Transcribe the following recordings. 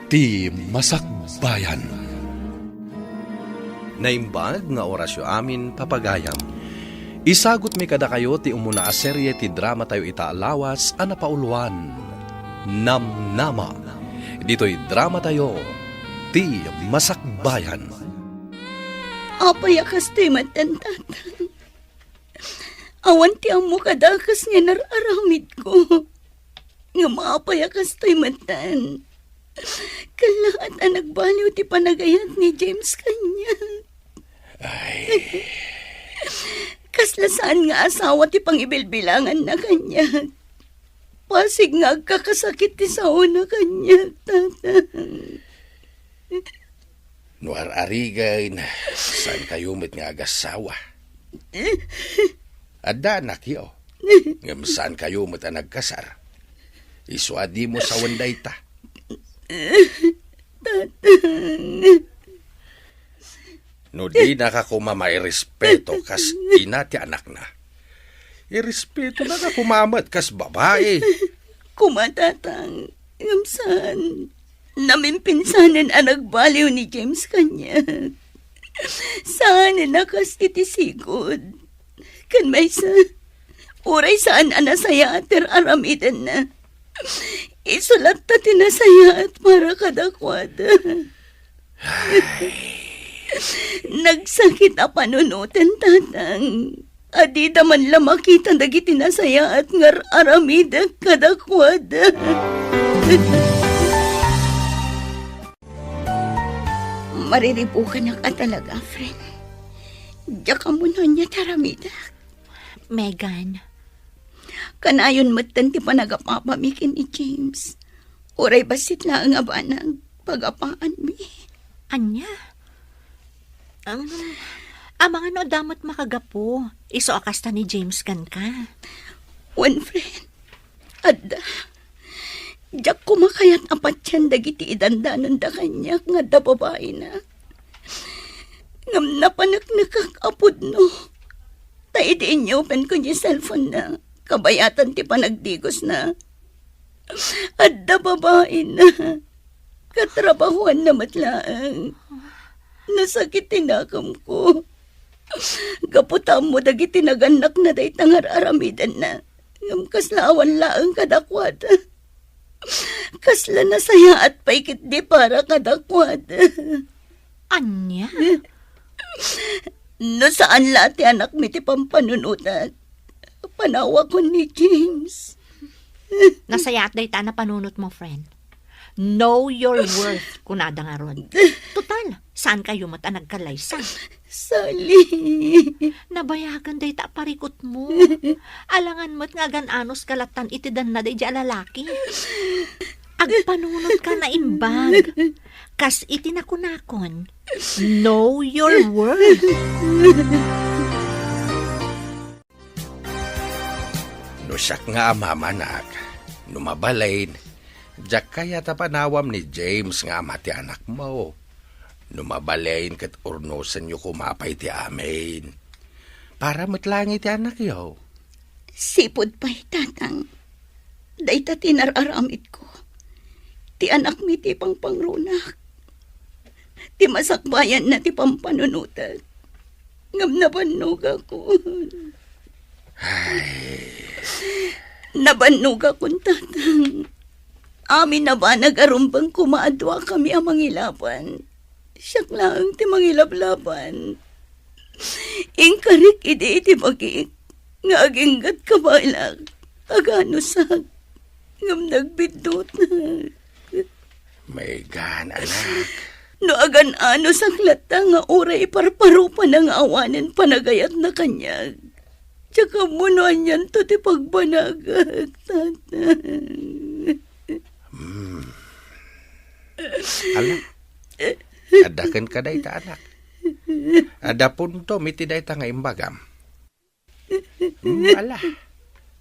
ti Masakbayan. Naimbag nga orasyo amin papagayam. Isagot mi kada kayo ti umuna a serye ti drama tayo itaalawas a napauluan. Namnama. Dito'y drama tayo ti Masakbayan. Apayakas ti matantatang. Awan ti amo kadakas nga nararamid ko. Nga maapayakas ti matan. Kalahat ang nagbaliw ti panagayat ni James kanya. Ay, Kaslasaan nga asawa ti pangibilbilangan na kanya. Pasig nga agkakasakit ti sao na kanya, tatang. nuar arigay na saan kayo met nga agasawa. Adda anak yo. Ngam saan kayo met ang nagkasar. Isuadi mo sa wanday ta. No di nakakumama irespeto kas ina ti anak na. Irespeto na kakumamat kas babae. Kumatatang, ngamsan, namimpinsanan ang nagbaliw ni James kanya. Saan nakas itisigod? Kan may sa, uray saan anasaya ater aramidan na. Isulat ta tinasaya at para kadakwada. Nagsakit a panunutan, tatang. Adi daman lamakita dagiti nasaya at ngar aramida kadakwada. Mariribukan na ka talaga, friend. Diya ka muna niya taramida. Megan, Kanayon matan ti panagapapamikin ni James. Uray basit na ang abanang pagapaan mi. anya? Amang ano damot makagapo. Iso akasta ni James kan ka. One friend, adda. Diyak kumakayat apat yan dagiti idandanan da kanya nga da babae na. Ngam napanak nakakapod no. Taidiin niyo open ko niya cellphone na. Kabayatan ti panagdigos na. Adda babae na. Katrabahuan na matlaang. Nasakit tinakam ko. Gaputam mo dagiti naganak na day tangar aramidan na. Ngam kaslawan laang kadakwada. Kasla na saya at paikit di para kadakwada. Anya? No saan lati anak mi ti pampanunutan. Panawa ko ni James. Nasayat day ta na panunot mo, friend. Know your worth, kunada nga ron. Total, saan kayo mata nagkalaysa? Sali. Nabayagan day ta parikot mo. Alangan mo't nga gananos kalatan itidan na day di alalaki. Agpanunod ka na imbag. Kas itinakunakon. Know your worth. Nusak nga amamanak. Numabalain. Diyak kaya tapanawam ni James nga ama ti anak mo. Numabalain kat urnosan nyo kumapay ti amin. Para matlangi ti anak yo. Sipod pa'y tatang. Day ta tinararamit ko. Ti anak mi ti pangpangrunak. Ti masakbayan na ti pampanunutan. Ngam nabannog ako. Nabannog akong tatang. Amin na ba nagarumbang kumaadwa kami ang mangilaban? Siyak lang ti mangilablaban. Ingkarik iti bagik. Nga aginggat kabalak. Aganusak. Ngam nagbidot na. Megan, anak. No agan ano saklata nga oray parparo pa ng awanin panagayat na kanyag. Tsaka munuan yan to ti pagbanagag, tatang. Alam, adakan ka day ta anak. Ada punto miti day ta nga imbagam. Ala,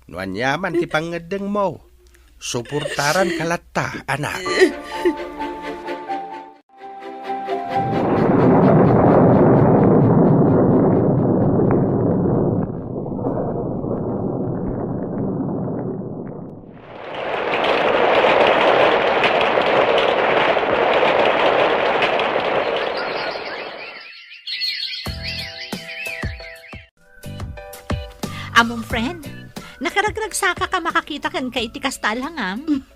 nuan yaman ti pangadeng mo. Suportaran kalata, anak. Among friend, nakaragragsaka ka makakita kan kay iti kastalhangam.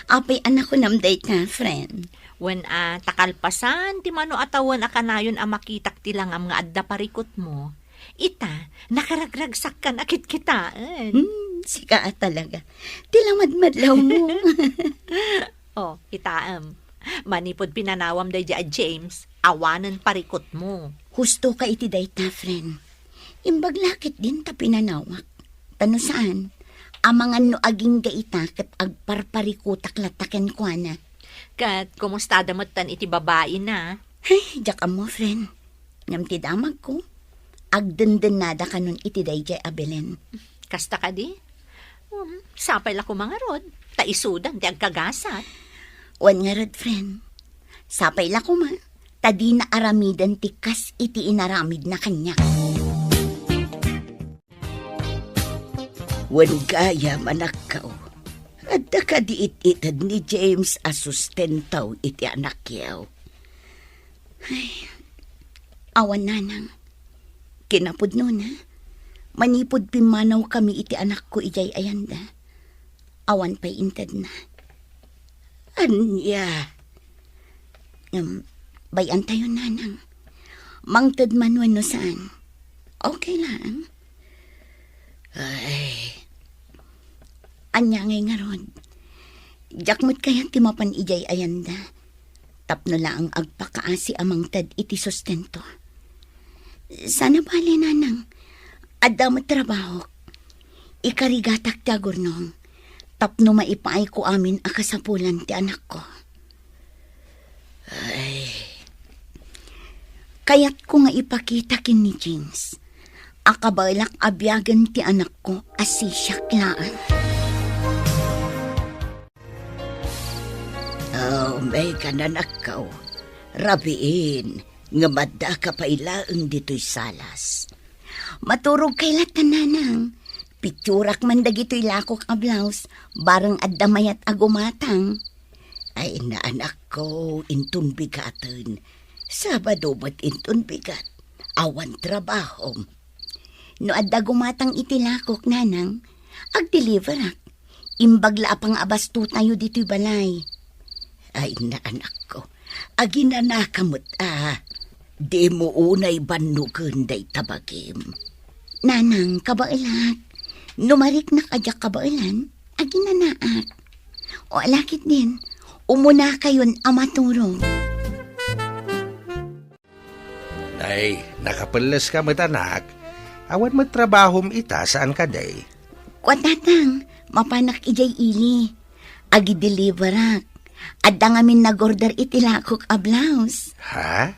Apay anak ko namday ka, friend. When takalpasan, ti mano atawan akanayon a makitak ti langam nga adda parikot mo. Ita, nakaragragsak kan akit kitaan. Sika talaga. Tilamadmadlaw mo. Oh, itaam. Manipod pinanawam day a James, awanan parikot mo. Husto ka iti dayta, friend. Imbaglakit din ta pinanawak. Tano saan? Amangan no aging gaita kat agparparikutak lataken ko na. Kat, kumusta damatan iti babae na? Ay, jak mo, friend. Ngam ti damag ko. Agdenden nada ka nun iti dayjay abelen. Kasta ka di? Sapay la ko mga rod. Taisudan, ti agkagasat. Wan nga rod, friend. Sapay la ko ma. Tadi na aramidan ti kas iti inaramid na kanya. Wan gaya manak kao. Adda ka diit-itad ni James asustentaw iti anak yaw. Ay, awan nanang. Kinapod nun ha. Manipod pimanaw kami iti anak ko ijay ayanda. Awan pa'y intad na. Anya. Bayan tayo nanang. Mangtad man no saan. Okay lang. Ay. Anya ngay nga ron. Jakmut kaya timapan ijay ayanda. Tapno lang ang agpakaasi amang tad iti sustento. Sana bali nanang. Adda mo trabaho. Ikarigatak ti agurnong. Tapno maipaay ko amin akasapulan ti anak ko. Ay. Kayat ko nga ipakita kin ni James. Akabalak abyagan ti anak ko asisyak laan. Oh, may kananakaw. Rabiin, nga madda ka pa ilaang dito'y salas. Maturog kay latananang. Picturak man dagito'y lakok a blouse, barang addamayat agumatang. Ay naanak ko, intun bigatan. Sabado ba't intun bigat? Awan trabaho. No adda gumatang itilakok nanang, ag-deliverak. Imbagla pang abasto tayo dito'y balay. Ay naanak ko, aginanakamot di mo unay banugan day tabagim. Nanang, kabailat, numarik na kadyak kabailan, aginanaak. O alakit din, umuna kayon amaturog. Ay, nakapalas ka matanak. Awan mo trabahom ita saan ka day? Kwatatang, mapanak ijay ili. Agi-deliverak. Adda ngamin nag-order itilakok a blouse. Ha?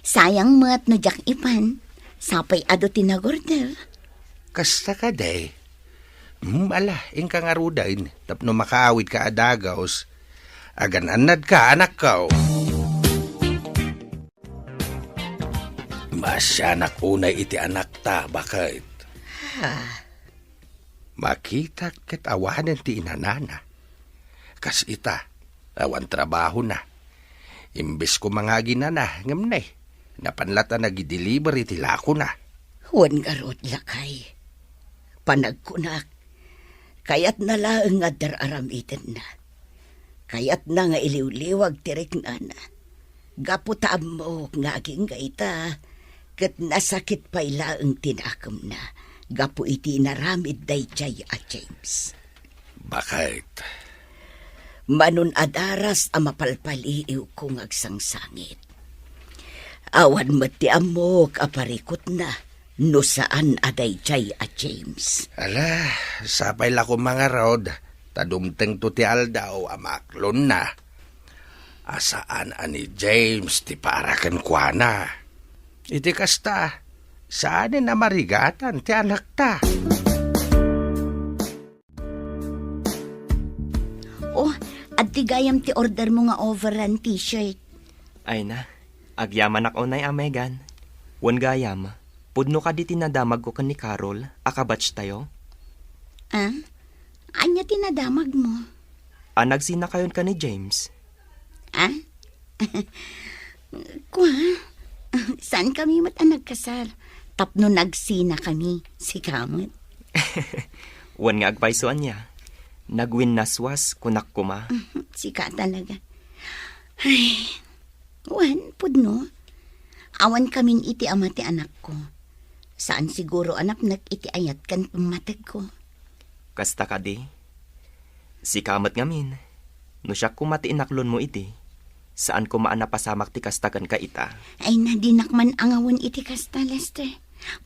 Sayang mat no jak ipan. Sapay ado tinag-order. Kasta ka day? Ala, ingka nga rudain. Tapno makaawid ka adagaos. Agan-anad ka, anak ka. Masyanak unay iti anak ta, bakit? Makita ket awanan ti inanana. Kas ita, awan trabaho na. Imbes ko mga ginana, ngam na napanlata nag-deliver iti lako na. Huwan garot lakay. Panagkunak. Kayat na lang nga dararamitin na. Kayat na nga iliw-liwag tirik na na. Gaputam mo nga aging gaita. Kat nasakit pa ilaang tinakam na. Gapu iti naramid day chay a James. Bakit? Manun adaras a mapalpaliiw kong agsangsangit. Awan mati amok aparikot na. No saan aday chay a James. Ala, sapay la ko mga rod. Tadumteng to ti aldaw amaklon na. Asaan ani James ti parakan kwa na. Iti kasta, saan na marigatan ti anak ta? Oh, at tigayam ti order mo nga overrun t-shirt. Ay na, agyaman ako na Megan. Wan gayam, pudno ka di tinadamag ko kan ni Carol, akabatch tayo. Ah? Anya tinadamag mo? Nagsina kayon ka ni James. Ah? Kwa? Saan kami nagkasal? tapno nagsina kami, si Kamot. Wan nga agpaysoan niya. Nagwin naswas kunak kuma. Sika talaga. Ay, wan, pudno. Awan kaming iti ama ti anak ko. Saan siguro anak iti ayat kan pamatag ko. Kasta ka di. Si kamat ngamin. No siya kumati inaklon mo iti. Saan ko maanapasamak ti kastakan ka ita. Ay nadinak man angawan iti kasta, Lester.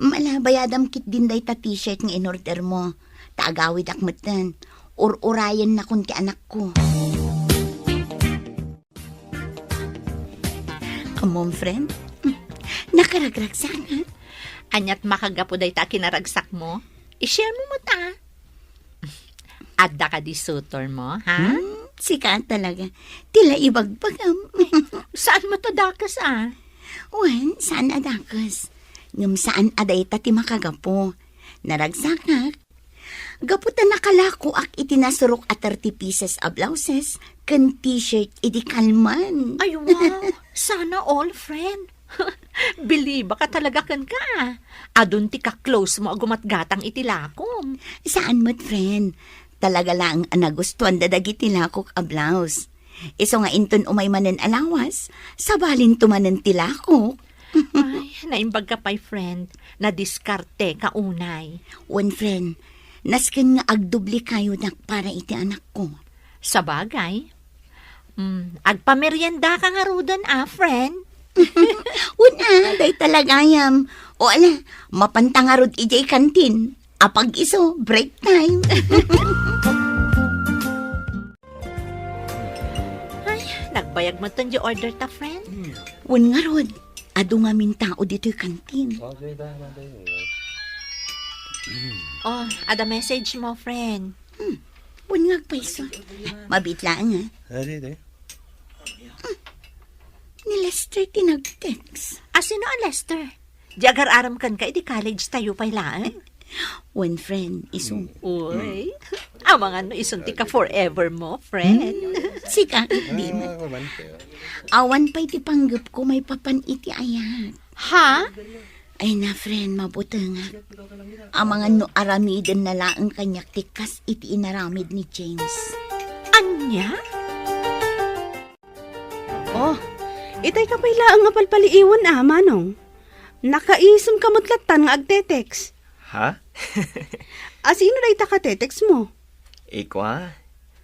Malabayadam kit din day ta t-shirt ng inorder mo. Taagawid akmatan. Urayan na kun ti anak ko. Amom, friend? Nakaragrag sana. Anyat makagapo day ta kinaragsak mo. I-share mo ta. Adda ka di sutor mo, ha? Sika talaga. Tila ibagbagam. Saan mo to dakas, ah? Wan, saan adakas? Ngam saan aday ti makagapo. Naragsakak. Gaputan nakalako ak itinasurok at 30 pieces of blouses kan t-shirt iti kalman. Ay, wow! Sana all, friend. Believe ka talaga kan ka. Adun ti ka-close mo agumatgatang itilakom. Saan mo't, friend? Talaga lang ang nagustuhan dadagiti lakok a blouse. Iso nga inton umay manen alawas, sabalin tumanen tilakok. Ay, naimbag ka pa'y, friend. Na-diskarte ka unay. One friend, nasken nga agdubli kayo para iti anak ko. Sa bagay, agpamerienda ka nga rudan, friend. Una, day talagayam. O ala, mapantangarod ijay kantin. Apag iso, break time. Ay, nagbayag mo ton di order ta, friend. Wan nga rod, ado nga min tao dito'y kantin. Oh, ada message mo, friend. Wan nga paiso. Mabitlaan nga. Ni Lester tinag-text. Sino ang Lester? Jagar aram kan ka, di college tayo pa'y laan. One friend, iso. Uy, amangan no isunti ka forever mo, friend. Si kakit di man. Awan pa'y ti panggap ko may papan iti ayat. Ha? Ay na friend, mabuti nga. Amangan no aramiden na laang kanyak tikas iti inaramid ni James. Anya? Oh, itay ka pa'y laang nga palpaliiwan, manong. Nakaisem kamutlatan nga agtetex. Ha? Sino na itakatetex mo? Iko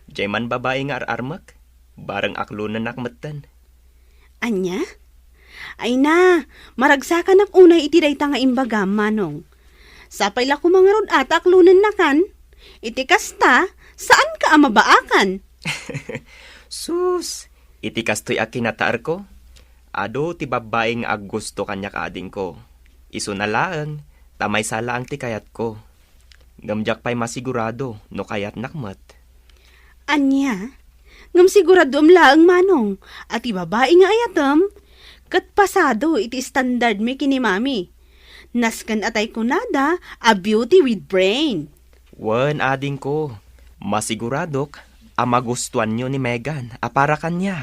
Jay man babae nga ararmak. Barang aklo na nakmatan. Anya? Ay na, maragsakan ak unay iti dayta nga imbaga, manong. Sapay la kumangarod at aklunan na kan. Iti kasta, saan ka amabaakan? Sus, iti kastoy akinataar ko. Ado ti babae nga aggusto kanya kaading ko. Iso na laang, tamay sala ang ti kayat ko. Gamjak pa'y masigurado, no kayat nakmat. Anya? Ngam sigurado laang, manong. At ibabae nga ayatam, kat pasado iti standard mi kini mami. Naskan atay kunada, a beauty with brain. Wan ading ko, masiguradok, magustuhan nyo ni Megan, para kanya.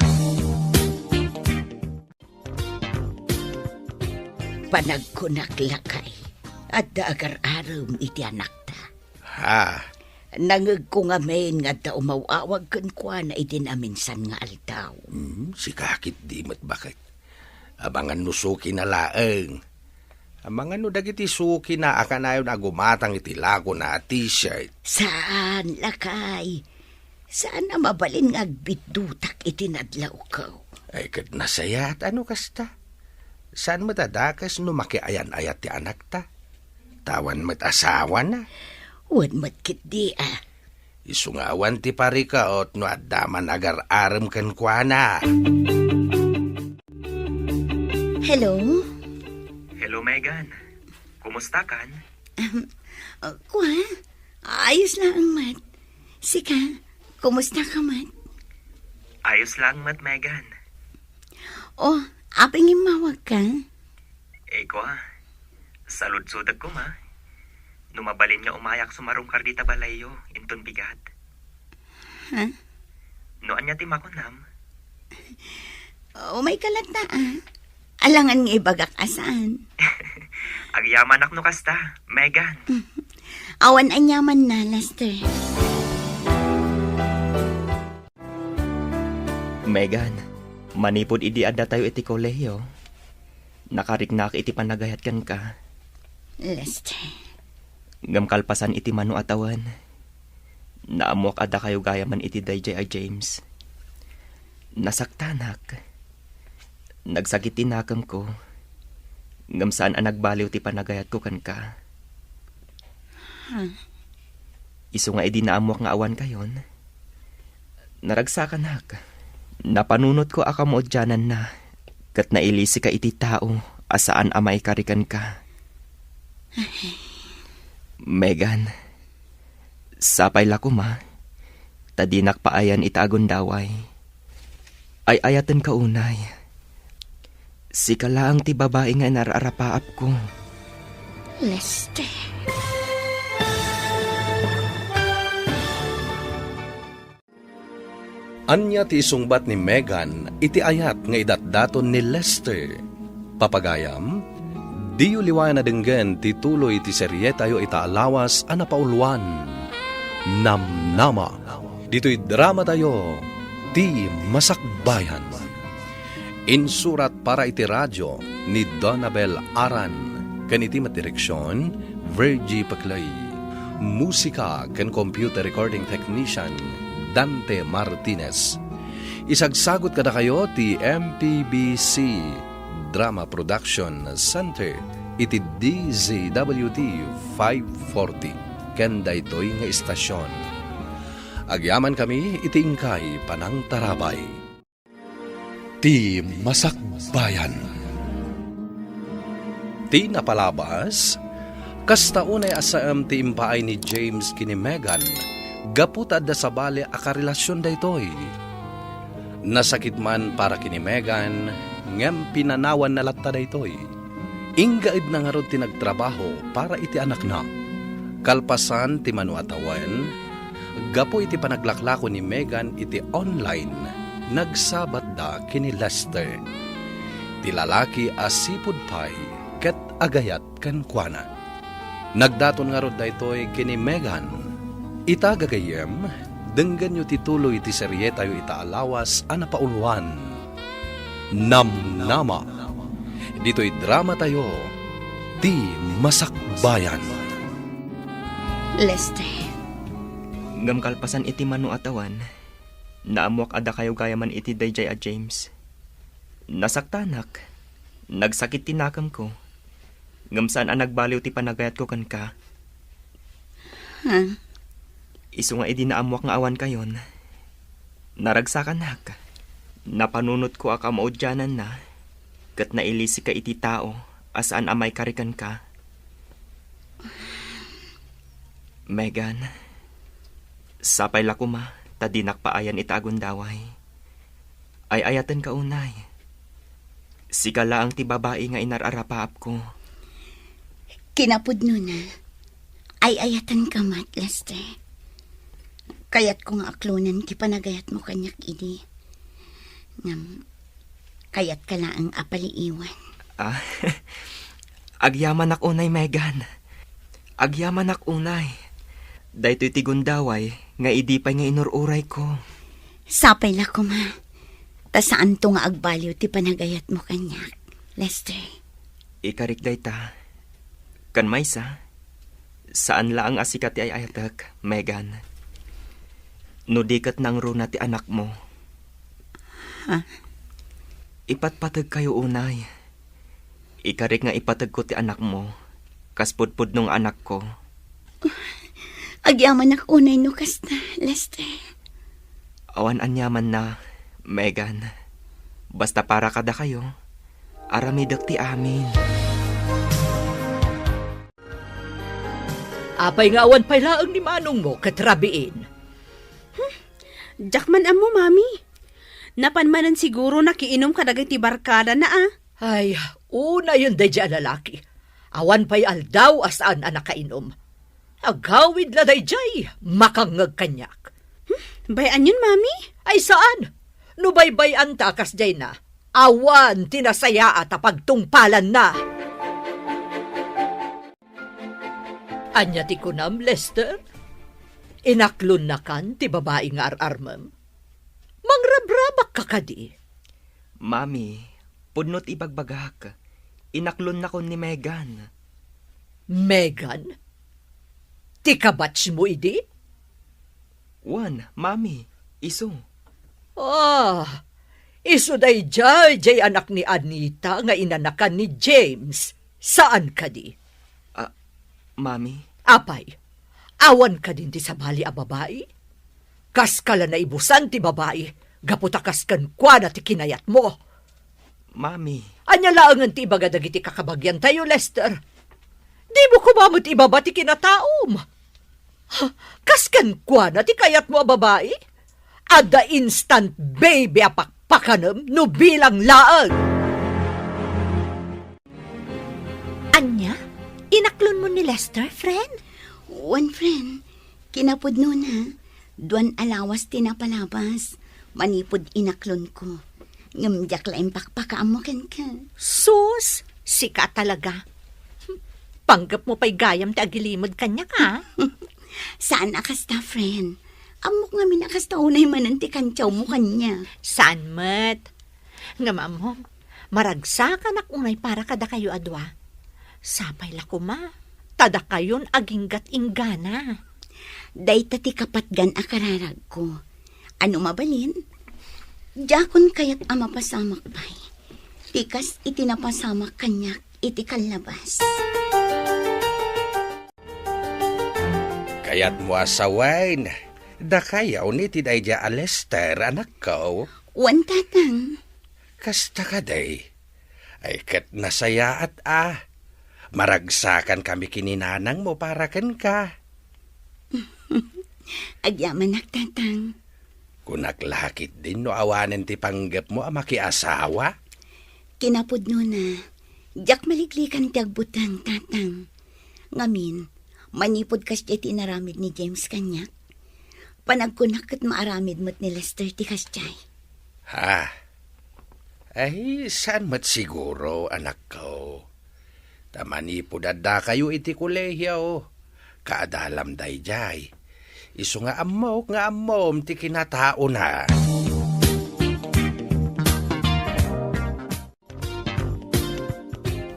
Panagkunaklakay at daagar-aram iti anak ta. Ha? Nangag ko nga men nga da umawawag kan kwa na itinaminsan nga altaw. Si kakit di mat bakit. Abangan no suki na laeng. Abangan no dagiti suki na akanayon agumatang iti lago na t-shirt. Saan, lakay? Saan na mabalin nga agbidutak itinadlaw ko? Ay kat nasaya at ano kasta? Saan matadakas no makiayan-ayat ti anak ta? Tawan mat asawa na. Wan matkit di Isungawan ti parikaot no addaman agar-aram kan kwa na. Hello? Hello, Megan. Kumusta kan? Kwa? Ayos lang, Mat. Sika, kumusta ka, Mat? Ayos lang, mat, Megan. Oh, aping imawag ka? Eko salud-sudag ko Numabalin nga umayak sumarong kardita balayo, inton bigat. Ha? No anya ti makunam? Oh, may kalata Alangan nga ibagak asan. Agyaman ak no kasta, Megan. Awan anyaman na, Lester. Megan, manipod idi adda tayo iti kolehiyo. Nakariknak iti panagayat kan ka. Lester. Gamkalpasan iti mano atawan. Naamuak adda kayo gayaman iti dayjay a James. Nasaktanak. Nagsakit tinakam ko. Ngam saan ang nagbaliw ti panagayat ko kan ka. Isu nga idi naamuak nga awan kayon. Naragsakan napanunot ko akam odyanan na. Kat nailisi ka iti tao asaan amay karikan ka. Megan, sapay lako ma. Tadinak paayan itagon daway. Ay ayatan ka unay. Sika lang ti babae nga nararapaap ko. Lester. Anya ti isungbat ni Megan iti ayat nga idatdaton ni Lester. Papagayam, di uliwayan na denggen ti tuloy ti serye tayo itaalawas a napauluan. Namnama. Dito'y drama tayo, ti Masakbayan. Insurat para iti radyo ni Donabel Aran. Kaniti matireksyon, Virgie Paclay. Musika ken computer recording technician, Dante Martinez. Isagsagot kada kayo ti MPBC Drama Production Center iti DZWT 540 ken daytoy nga istasyon. Agyaman kami iti ingkay panang tarabay. Ti Masakbayan. Ti napalabas, kasta unay asaam ti impaay ni James kini Megan, gaputad da sa bale akarelasyon daytoy. Nasakit man para kini Megan, ngem pinanawan na latta daytoy. Inggaib na nga rod ti nagtrabaho para iti anak na. Kalpasan ti manuatawan, gapo iti panaglaklako ni Megan iti online, nagsabat da kini Lester. Ti lalaki asipod pay, ket agayat ken kuana. Nagdaton nga rod daytoy kini Megan. Itagagayem, denggan nyo tituloy ti serye tayo itaalawas a napauluan. Namnama. Dito'y drama tayo, ti Masakbayan. Lester. Gamkalpasan iti mano atawan. Naamuak ada kayo gayaman iti dayjay a James. Nasaktanak. Nagsakit tinakam ko. Ngamsaan ang nagbaliw ti panagayat ko kan ka. Isu nga idi naamuak nga awan kayon. Naragsakan nak. Napanunot ko akam odyanan na. Kat nailisi ka iti tao asaan amay karikan ka. Megan, sapay lako ma, tadinak paayan itagon daway. Ay ayatan ka unay. Sika laang ti babae nga inararapaap ko. Kinapudno na. Ay ayatan ka mat, Lester. Kayat ko nga aklunan ti panagayat mo kanyak idi. Ngam, kayat ka laang apaliiwan. Agyaman ak unay, Megan. Agyaman ak unay. Daytoy ti gundaway, nga idipay nga inururay ko. Sapay la ko, ma. Ta saan to nga agbaliw ti panagayat mo kanyak, Lester. Ikarik dayta. Kan maysa, saan laang asikat ti ay ayatak, Megan? No dikat nang runa ti anak mo. Ipatpatag kayo unay. Ikarik nga ipatag ko ti anak mo. Kaspudpud nung anak ko. Agyaman ak unay no kasta, Lester. Awan anyaman na, Megan. Basta para kada kayo, aramidak ti amin. Apay nga awan pay laang ni manong mo katrabiin. Jakman amo, mami. Napanmanan siguro nakiinom ka dagay ti barkada na Ay, una yun day lalaki. Awan pay aldaw asaan ang nakainom. Agawid la day makangag kanyak. Bayan yun, mami? Ay saan? Nubaybay ang takas jay na. Awan tinasaya at pagtungpalan na. Anya ti kunam, Lester? Inaklon na kan ti babae nga ararmam. Mangrabrabak ka kadi. Mami, pudnot ibagbagak. Inaklon na ko ni Megan. Megan? Ti kabatch mo idi? Wan, Mami, iso. Ah, iso day jay anak ni Anita nga inanakan ni James. Saan kadi? Mami, Apay, awan ka din ti sabali a babae? Kas kala na ibusan ti babae, gaputakas kan kwa na ti kinayat mo. Mami, Anya laangan ti ibaga dagiti kakabagyan tayo, Lester. Di mo kumamot ibaba ti kinataom. Ha, kas kan kwa na ti kayat mo a babae? Ada instant baby apakpakanam no bilang laang. Anya? Inaklon mo ni Lester, friend? One friend, kinapod na. Duan alawas tinapalabas. Manipod inaklon ko. Ngamdyak laing pakpakaam mo ken ka. Sus, sika talaga. Panggap mo pa'y gayam ti agilimod kanya ka. Saan akasta, friend? Amok nga minakasta unay mananti kantyaw mo kanya. Saan met? Nga mamong, maragsakan ak unay para kada kayo adwa. Sapay la kuma, tada kayon aginggat inggana. Day tati kapatgan akararag ko. Ano mabalin? Jakon kayat ama pasamak pay. Tikas itinapasamak kanyak iti kalabas. Kayat mo asawain. Da kayaw ni tidayja Lester, anak ko. Wan tatang. Kasta ka day. Ay kat nasaya at maragsakan kami kininanang mo para ken ka. Agyaman tatang. Kunaklakit din no awanen ti panggap mo makiasawa. Kinapod na. Jak maliklikan ti agbutang tatang. Ngamin, manipod kas ti tinaramid ni James kanyak. Panagkunak kat maaramid mo't ni Lester ti kasjay. Ha? Ay, saan mat siguro, anak ko? Tamani po dada kayo iti kolehiyo. Kaadalam day jay. Iso nga amom ti kinatao na.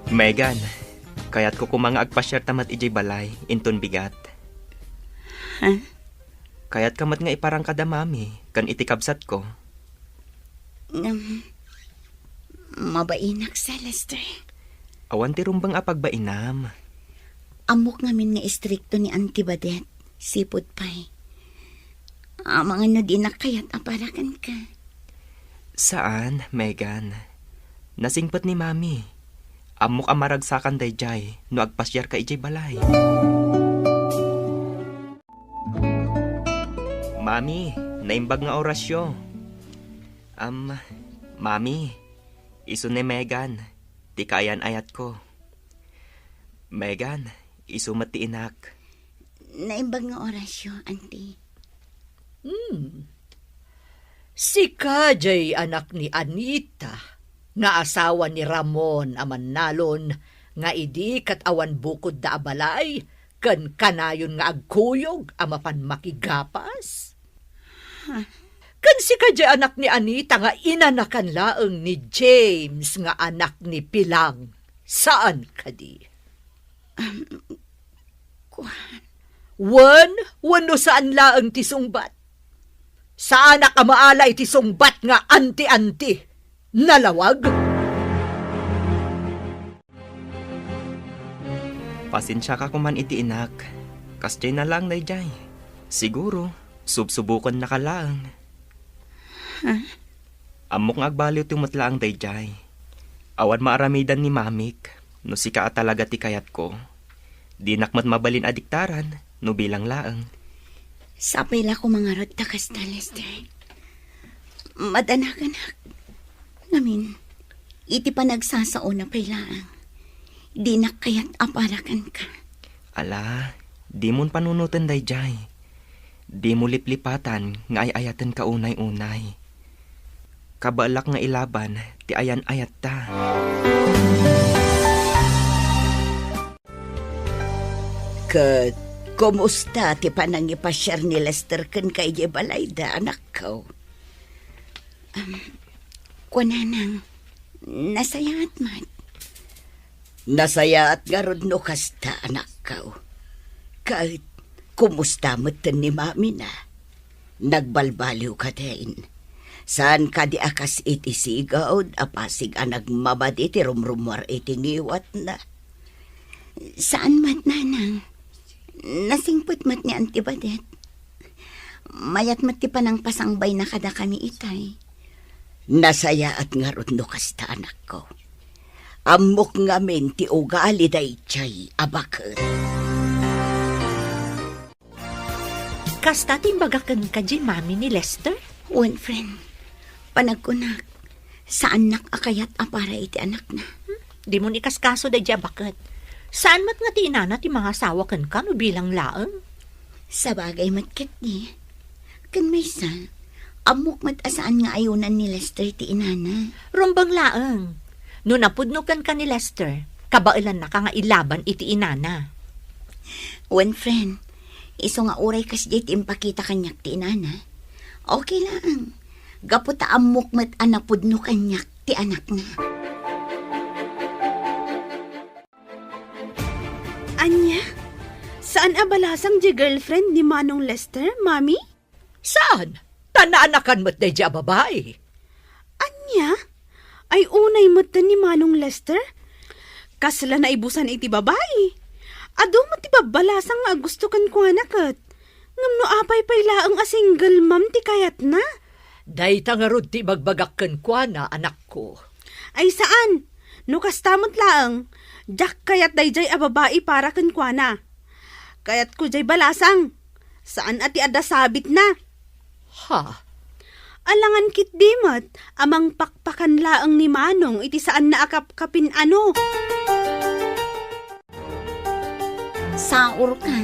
Megan, kayat ko kumanga agpasyar tamat ijay balay, inton bigat. Ha? Kayat kamat nga iparang kada mami, kan itikabsat ko. Mabainak sa Lester. Awan ti rumbang apagbainam. Amok ngamin nga istrikto ni Auntie Badet. Sipod pay. Mga no di nakayat aparakan ka. Saan, Megan? Nasingpat ni mami. Amok amaragsakan day jay, no agpasyar ka ijay balay. Mami, naimbag nga orasyo. Mami, iso ni Megan, ti kayan ayat ko. Megan, iso mati inak. Naimbag nga orasyo, Auntie. Sika jay anak ni Anita, nga asawa ni Ramon aman nalon, nga idi kat awan bukod da abalay, kan kanayon nga agkuyog amapan makigapas. Kan sika jay anak ni Anita nga inanakan laeng ni James nga anak ni Pilang. Saan kadi? Wano saan laeng ti sungbat? Saan ka maalay ti sungbat nga anti-anti? Nalawag? Pasensya ka kuman iti inak. Kasjay na lang day jay. Siguro, subsubukan na ka lang. Amok nga agbaliw ti mutlaang day jay. Awan maaramidan ni mamik, no sika talaga ti kayat ko. Di nakmat mabalin adiktaran, no bilang laang. Sapay la ko mga rod takas ta, Lester. Madanakan. Ngamin, iti pa nagsasao na pailaang. Di nakayat aparakan ka. Ala, di mon panunutan day jay. Di mo liplipatan nga ayayatan ka unay-unay. Kabalak nga ilaban, ti ayan ayat ta. Kat, kumusta ti panang ipasyar ni Lester ken kay Balayda, anak ko? Kunanang, nasayaat man. Nasayaat nga rod no kasta, anak ko. Kahit, kumusta mo ni mami na? Nagbalbaliw ka din. Saan ka di akas iti sigawd, apasig anag mabad iti rumrumwar iti ngiwat na? Saan mat nanang? Nasingput mat ni Antibadet. Mayat mat ti panang pasangbay na kada kami itay. Nasaya at nga rod no kasta, anak ko. Amok ngamin ti ugali day chay abakot. Kasta timbagakan ka di mami ni Lester? One friend, panagkunak, saan akayat apara iti anak na? Di mo ni kaskaso da dya bakit? Saan mat nga ti inana ti mga asawa kan ka no bilang laang? Sa bagay matkit ni. Kan may sa, amok mat asaan nga ayunan ni Lester ti inana. Rumbang laang. No napudnukan ka ni Lester, kabailan na ka nga ilaban iti inana. One friend, iso nga uray kas di impakita kanyak ti inana. Okay lang. Gaputa amok mat anapudno kanyak ti anak na. Anya? Saan abalasang di girlfriend ni Manong Lester, mami? Saan? Tanaanakan mo't na dya babae. Anya? Ay unay matan ni Manong Lester? Kasla na ibusan iti babae. Ado mo ti babalasang nga gusto kan ko anakat. Ngam no apay payla ang a single mom ti kayat na. Day tangarod ti bagbagak ken kwa na, anak ko. Ay saan? No kastamot laang. Jak kayat dayjay a babae para kan kwa na. Kayat ko jay balasang. Saan ati ada sabit na? Ha? Alangan kit dimot, amang pakpakan laang ni Manong iti saan na akap-kapin ano. Saur ka.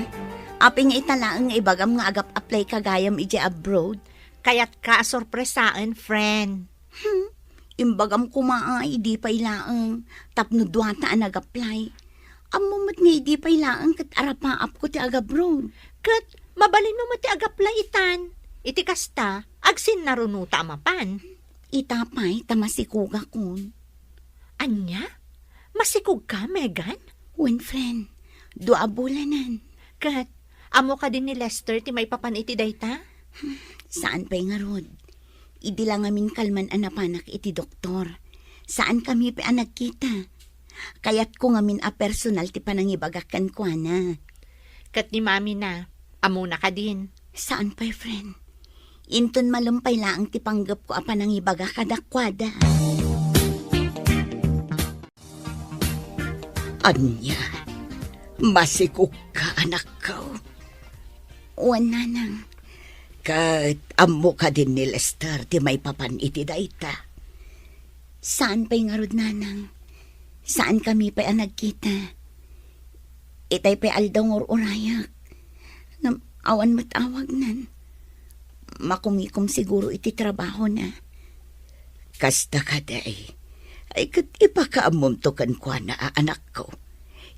Aping italaang nga ibagam nga agap apply kagayam iti abroad. Kaya't ka sorpresaan, friend. Imbagam kumaay, di pa'y laang. Tapno duwata ang nag-apply. Amumat nga di pa'y laang kat arapaap ko ti agabroad. Kat, mabalin mo mati agaplay itan. Iti kasta, agsin narunuta mapan. Itapay, tamasikuga kun. Anya? Masikog ka, Megan? One friend, dua bulanan. Kat, amo ka din ni Lester ti may papan iti dayta? Saan pa'y nga rod? Idi lang amin kalman anapanak iti doktor. Saan kami pa nagkita? Kaya't ko ngamin a personal ti panangibagakan ko na. Kat ni mami na, amo na ka din. Saan pa'y friend? Inton malumpay lang ti panggap ko a panangibaga kadakwada. Anya, masikog ka anak ko. Wana nang, kat amo ka din ni Lester ti may papan iti dayta. Saan pa'y ngarod nanang? Saan kami pa'y nagkita? Itay pa'y aldong urayak. Awan matawag nan. Makumikom siguro iti trabaho na. Kasta ka day. Ay kat ipakaamom to kan kwa na anak ko.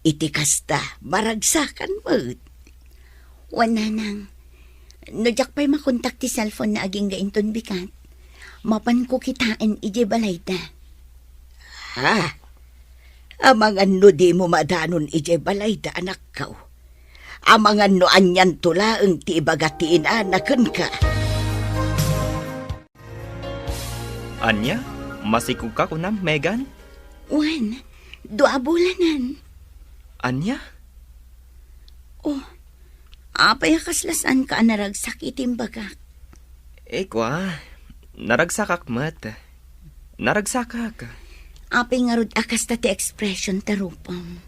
Iti kasta, maragsakan mo. Wana nang. Nojak pa'y makontak ti cellphone na aging gainton bikat. Mapan ko kitain iji balayda. Ha? Amang ano di mo madanon iji balayda anak ko. Amang ano anyan tulaang ti ibagatiin anakan ka. Anya? Masikog ka kunam, Megan? Wan, dua bulanan. Anya? Oh, apay kaslasan ka naragsak itimbagak. Kwa, naragsakak mat. Naragsakak. Apay nga rod akas ta ti expression tarupam.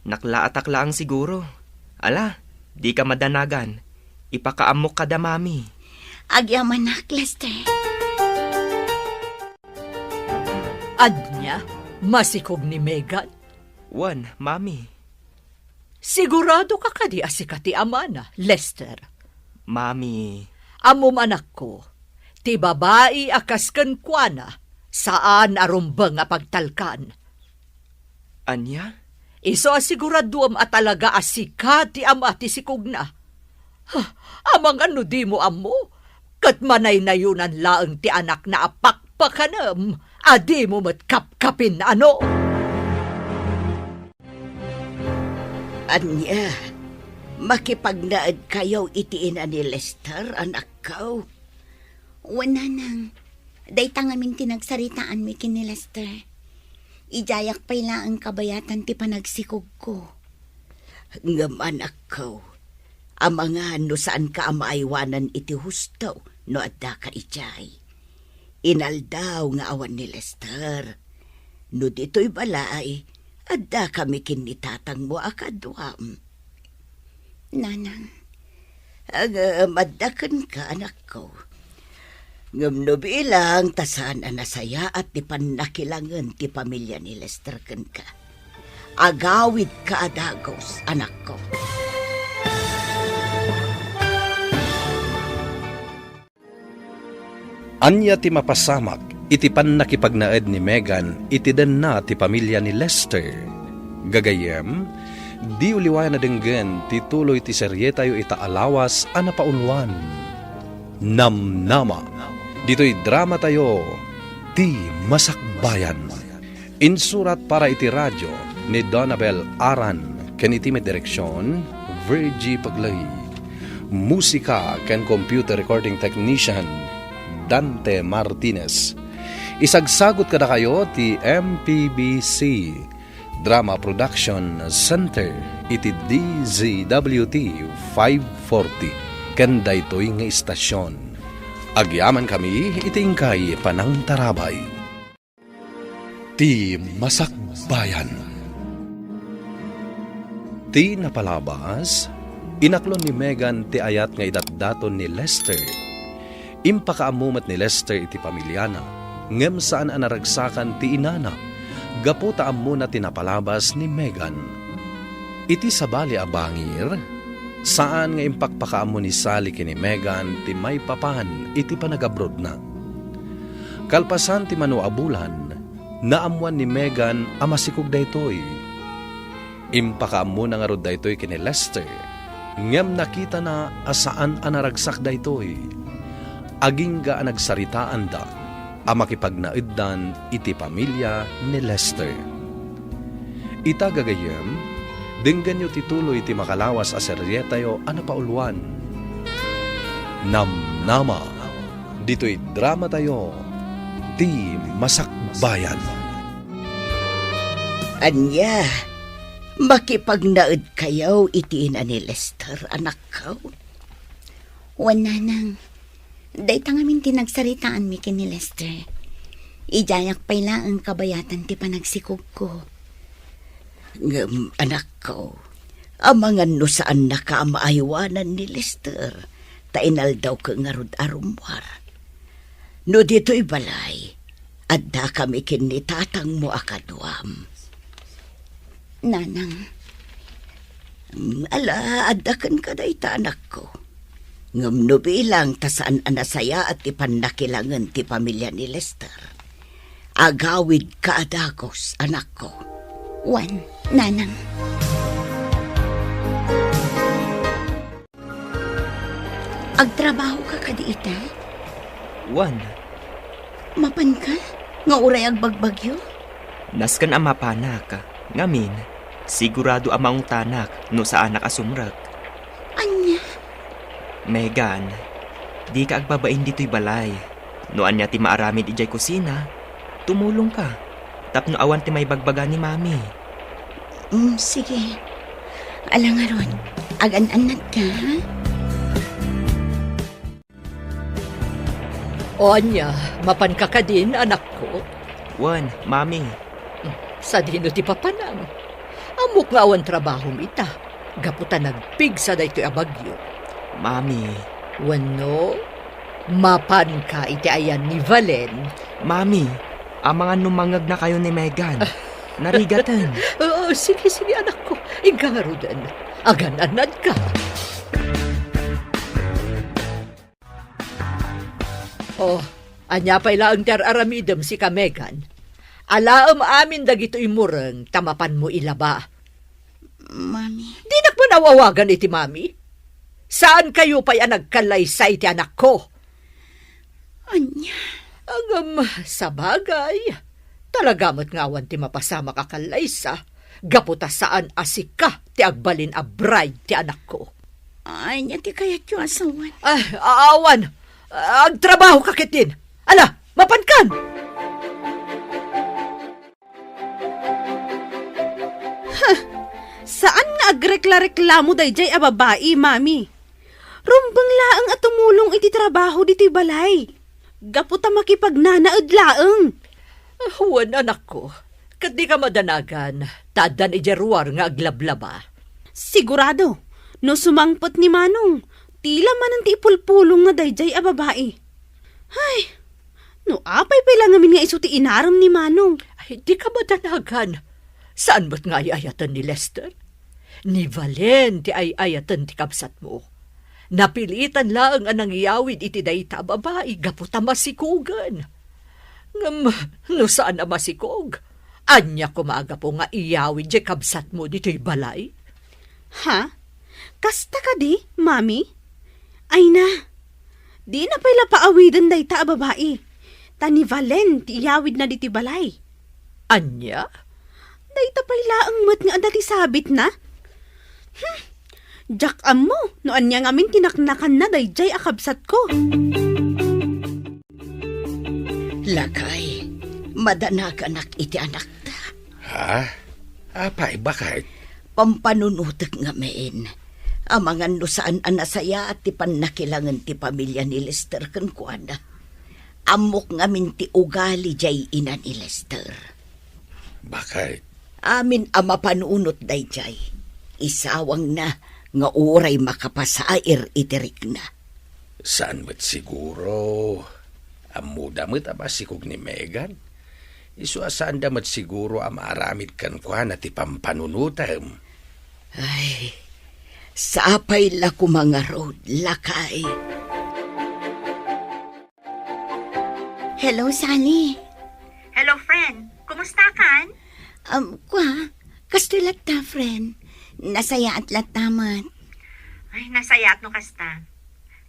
Naklaatak lang siguro. Ala, di ka madanagan. Ipakaamok ka da, mami. Agyaman na, Lester. Anya, masikog ni Megan. Wan, mami. Sigurado ka kadi asikati amana, Lester. Mami. Amom anak ko, ti babae akas ken kuana, saan arumbang a pagtalkan. Anya? Iso asiguraduam at talaga asika ti ama ti sikugna. Amang ano di mo amo, kat manay na yunan laeng ti anak na apakpakanam, adi mo matkapkapin ano. Anya, makipagnaad kayo itiin ni Lester, anak ko. Wala nang. Dayta ngamin tinagsaritaan mi kini Lester. Ijayak pa'y ang kabayatan ti panagsikog ko. Ngam anak ko, amangan no saan ka amaaywanan iti husto no adda ka ijay. Inaldaw nga awan ni Lester. No dito'y balay, adda kami kinitatang mo akadwam. Nanang. Madakan ka anak ko. Ngam no bilang tasan anasaya at ti panakilangan ti pamilya ni Lester ken ka. Agawid ka adagos, anak ko. Anya ti mapasamak, iti pan nakipagnaed ni Megan, iti den na ti pamilya ni Lester. Gagayem, di uliwayan na denggen, ti tuloy ti serye tayo itaalawas a napaunwan. Namnama, dito'y drama tayo, ti Masakbayan. Insurat para iti radyo ni Donabel Aran, ken iti met direksyon, Virgie Paglay. Musika ken computer recording technician, Dante Martinez. Isagsagot kada kayo ti MPBC Drama Production Center iti DZWT 540 ken daytoy nga istasyon. Agyaman kami itingkay panang tarabay. Ti Masakbayan. Ti napalabas, inaklon ni Megan ti ayat nga idatdaton ni Lester. Impakaamumat ni Lester iti pamilyana, ngem saan anaragsakan ti inana, gaputa muna tinapalabas ni Megan. Iti sabali abangir, saan nga impakpakaamo ni Sally kini Megan ti may papan iti panagabrod na. Kalpasan ti manuabulan, naamuan ni Megan amasikog daytoy. Impakaamo na nga rod daytoy kini Lester, ngem nakita na asaan anaragsak daytoy. Aging ga nagsaritaan da, amakipagnaiddan iti pamilya ni Lester. Ita gagayem, dinggan nyo tituloy ti makalawas a seryetayo anapauluan. Namnama, dito'y drama tayo, ti Masakbayan. Anya, makipagnaid kayo itiin ni Lester, anak ko. Wala nang. Dayta ngamin tinagsaritaan mi kini Lester. Ijayak pa'y ang kabayatan ti panagsikog ko. Ngam, anak ko, amangan no saan nakaamaaywanan ni Lester, tainal daw ka nga rod arumwar. No dito'y balay, adda kami kinitatang mo akadwam. Nanang. Ala, adda kan ka dayta anak ko. Ngam no bilang tasaan anasaya at ipanakilangan ti pamilya ni Lester. Agawid ka adagos, anak ko. Wan, nanang. Agtrabaho ka kadiita? Wan, Mapan ka? Nga uray agbagbagyo? naskan ang mapanak. Ngamin, sigurado amang tanak no sa anak asumrag. Anya? Megan, di ka agbabain dito'y balay. No anya ti maaramid ijay kusina, tumulong ka. Tapno awan ti may bagbaga ni mami. Sige. Alang aron, agan-anad ka, ha? O anya, mapan ka ka din, anak ko. Wan, mami, Sa dino ti papanam. Amok nga awan trabaho ita. Gaputa nagpigsa da ito'y abagyo. mami, Wano, mapan ka iti ayan ni Valen. mami, ang mga numangag na kayo ni Megan. Narigatan. Sige, anak ko. Igarudan. Agan-anad ka. Anya pa'y laang aramidam si ka Megan. Alaam amin dagito imureng tamapan mo ilaba. Mami. Di na mo nawawagan iti mami? Saan kayo pa'y nagkalaysay iti anak ko? Anya. Agam, sa bagay. Talagamot ngawan ti mapasama kakalaysa. Gaputa saan asika ti agbalin a bride ti anak ko. Anya ti kayat yung asawan. Ay, aawan. Agtrabaho kakitin. Ala, mapankan! Saan nga agrekla-reklamo dayjay a babae, mami? Rumbang laang at tumulong iti trabaho dito'y balay. Gaputa makipagnanaad laang. Huwan anak ko. Kat di ka madanagan. Tadan ijeruar nga aglablaba. Sigurado, no sumangpot ni Manong, tila man ang tipulpulong nga dayjay a babae. Ay, no apay pa lang amin nga iso ti inaram ni Manong. Ay, di ka madanagan. Saan ba't nga ayayatan ni Lester? Ni Valen ti ayayatan ti kapsat mo. Napilitan lang ang nangyawid iti dayta babae, gaputa masikugan. Ngam, no saan na masikog? Anya kumaga po nga iyawid di kabsat mo dito'y balay? Ha? Kasta ka di, mami? Ay na, di na pala paawidan dayta a babae. Tani Valen, ti iyawid na diti balay. Anya? Dayta pala ang mat nga dati sabit na. Jack mo, noan niya ngamin tinaknakan na dayjay akabsat ko. Lakay, madanagan iti anak ta. Ha? Apay, bakit? Pampanunutek nga main. Amangan no saan anasaya at ti panakilangan ti pamilya ni Lester kan kuana. Amok ngamin ti ugali jay ina ni Lester. Bakit? Amin ama panunot day jay. Isawang na nga uray makapasair itirik na. Saan mo't siguro? Amuda mo't abasikog ni Megan? Isuasaan damat siguro amaramid kan kwa na ti pampanunutam. Ay, sapay la ko mga road, lakay. Hello, Sally. Hello, friend. Kumusta kan? Kastilat ta, friend. Nasaya at latamat. Ay, nasayat no kasta.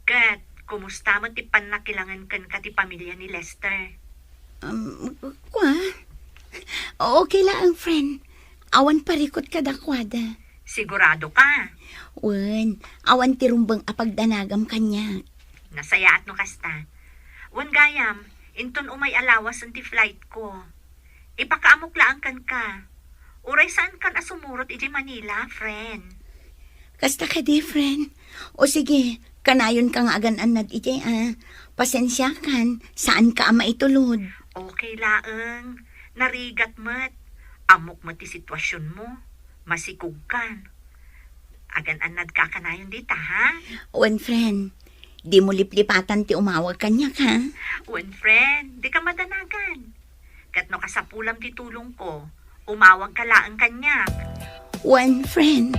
Kat, kumusta mo ti panakilangan kan ka ti pamilya ni Lester? Okay lang, friend. Awan parikot ka dakwada. Sigurado ka. Wen, awan tirumbang apagdanagam kanya. Nasayat no kasta. Wan gayam, inton umay alawas ang ti flight ko. Ipakaamok lang kan ka. Uray saan kan asumurot iti Manila, friend? Kasta ka di, friend. O sige, kanayon kang aganan nad iti, pasensya kan, saan ka ama itulod? Okay laeng. Narigat mat. Amok mo ti sitwasyon mo. Masikog kan. Agan-anad ka kanayon dita, ha? Wen, friend, di mo liplipatan ti umawag kanya ka. Wen, friend, di ka madanagan. Kat no kasapulam ti tulong ko, umawag ka laang kanya. Wen, friend.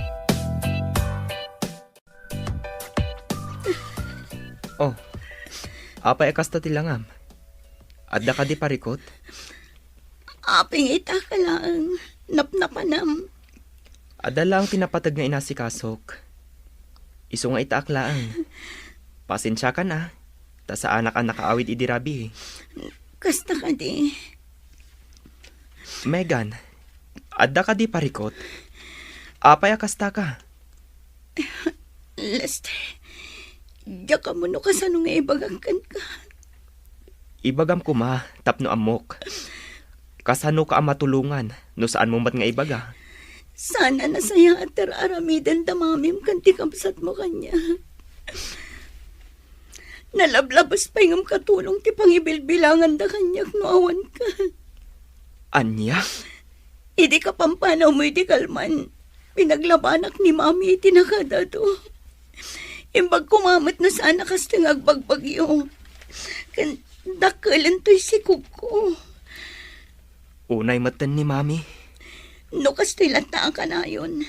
Oh, apay akasta ti langam. Adda ka di parikot? Aping ita ka lang, napnapanam. Adda lang tinapatag nga inasikasok. Isu nga itaak laang. Pasensya ka na. Ta sa anak ang nakaawid idirabi. Kasta ka di. Megan, adda ka di parikot? Apay akasta ka? Lester, diya ka mo no kasano nga ibagangkan ka. Ibagam ko ma, tapno amok. Kasano ka ang matulungan, no saan mo mat nga ibaga? Sana nasaya at aramidan damamim kanti kamsat mo kanya. Nalablabas pa yung katulong ti pangibilbilangan da kanyak no awan ka. Anya? Idi ka pampanaw mo iti kalman. Pinaglabanak ni mami iti nakadado. Imbag kumamat na sana kasting agbagbagyo. Kan dakalan to'y sikog ko. Unay matan ni mami. No kastoy lata ka na yun.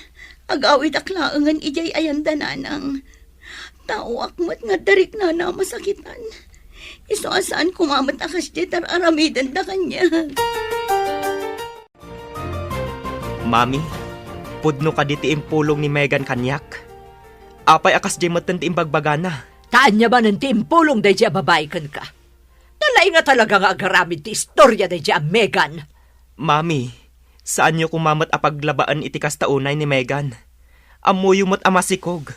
Agawid aklaangan ijay ayan dananang. Tao akmat nga darik na na masakitan. Iso asaan kumamat akas jetar aramidan da kanya. Mami, Pudno ka di ti impulong ni Megan kanyak. Apay akas jay matan ti imbagbagana. Taan niya ba ng tiimpulong day siya babae kan ka? Nalay nga talaga nga agaramid ti istorya day siya Megan. Mami, saan niyo kumamat apaglabaan iti kastaunay ni Megan? Amuyumot amasikog.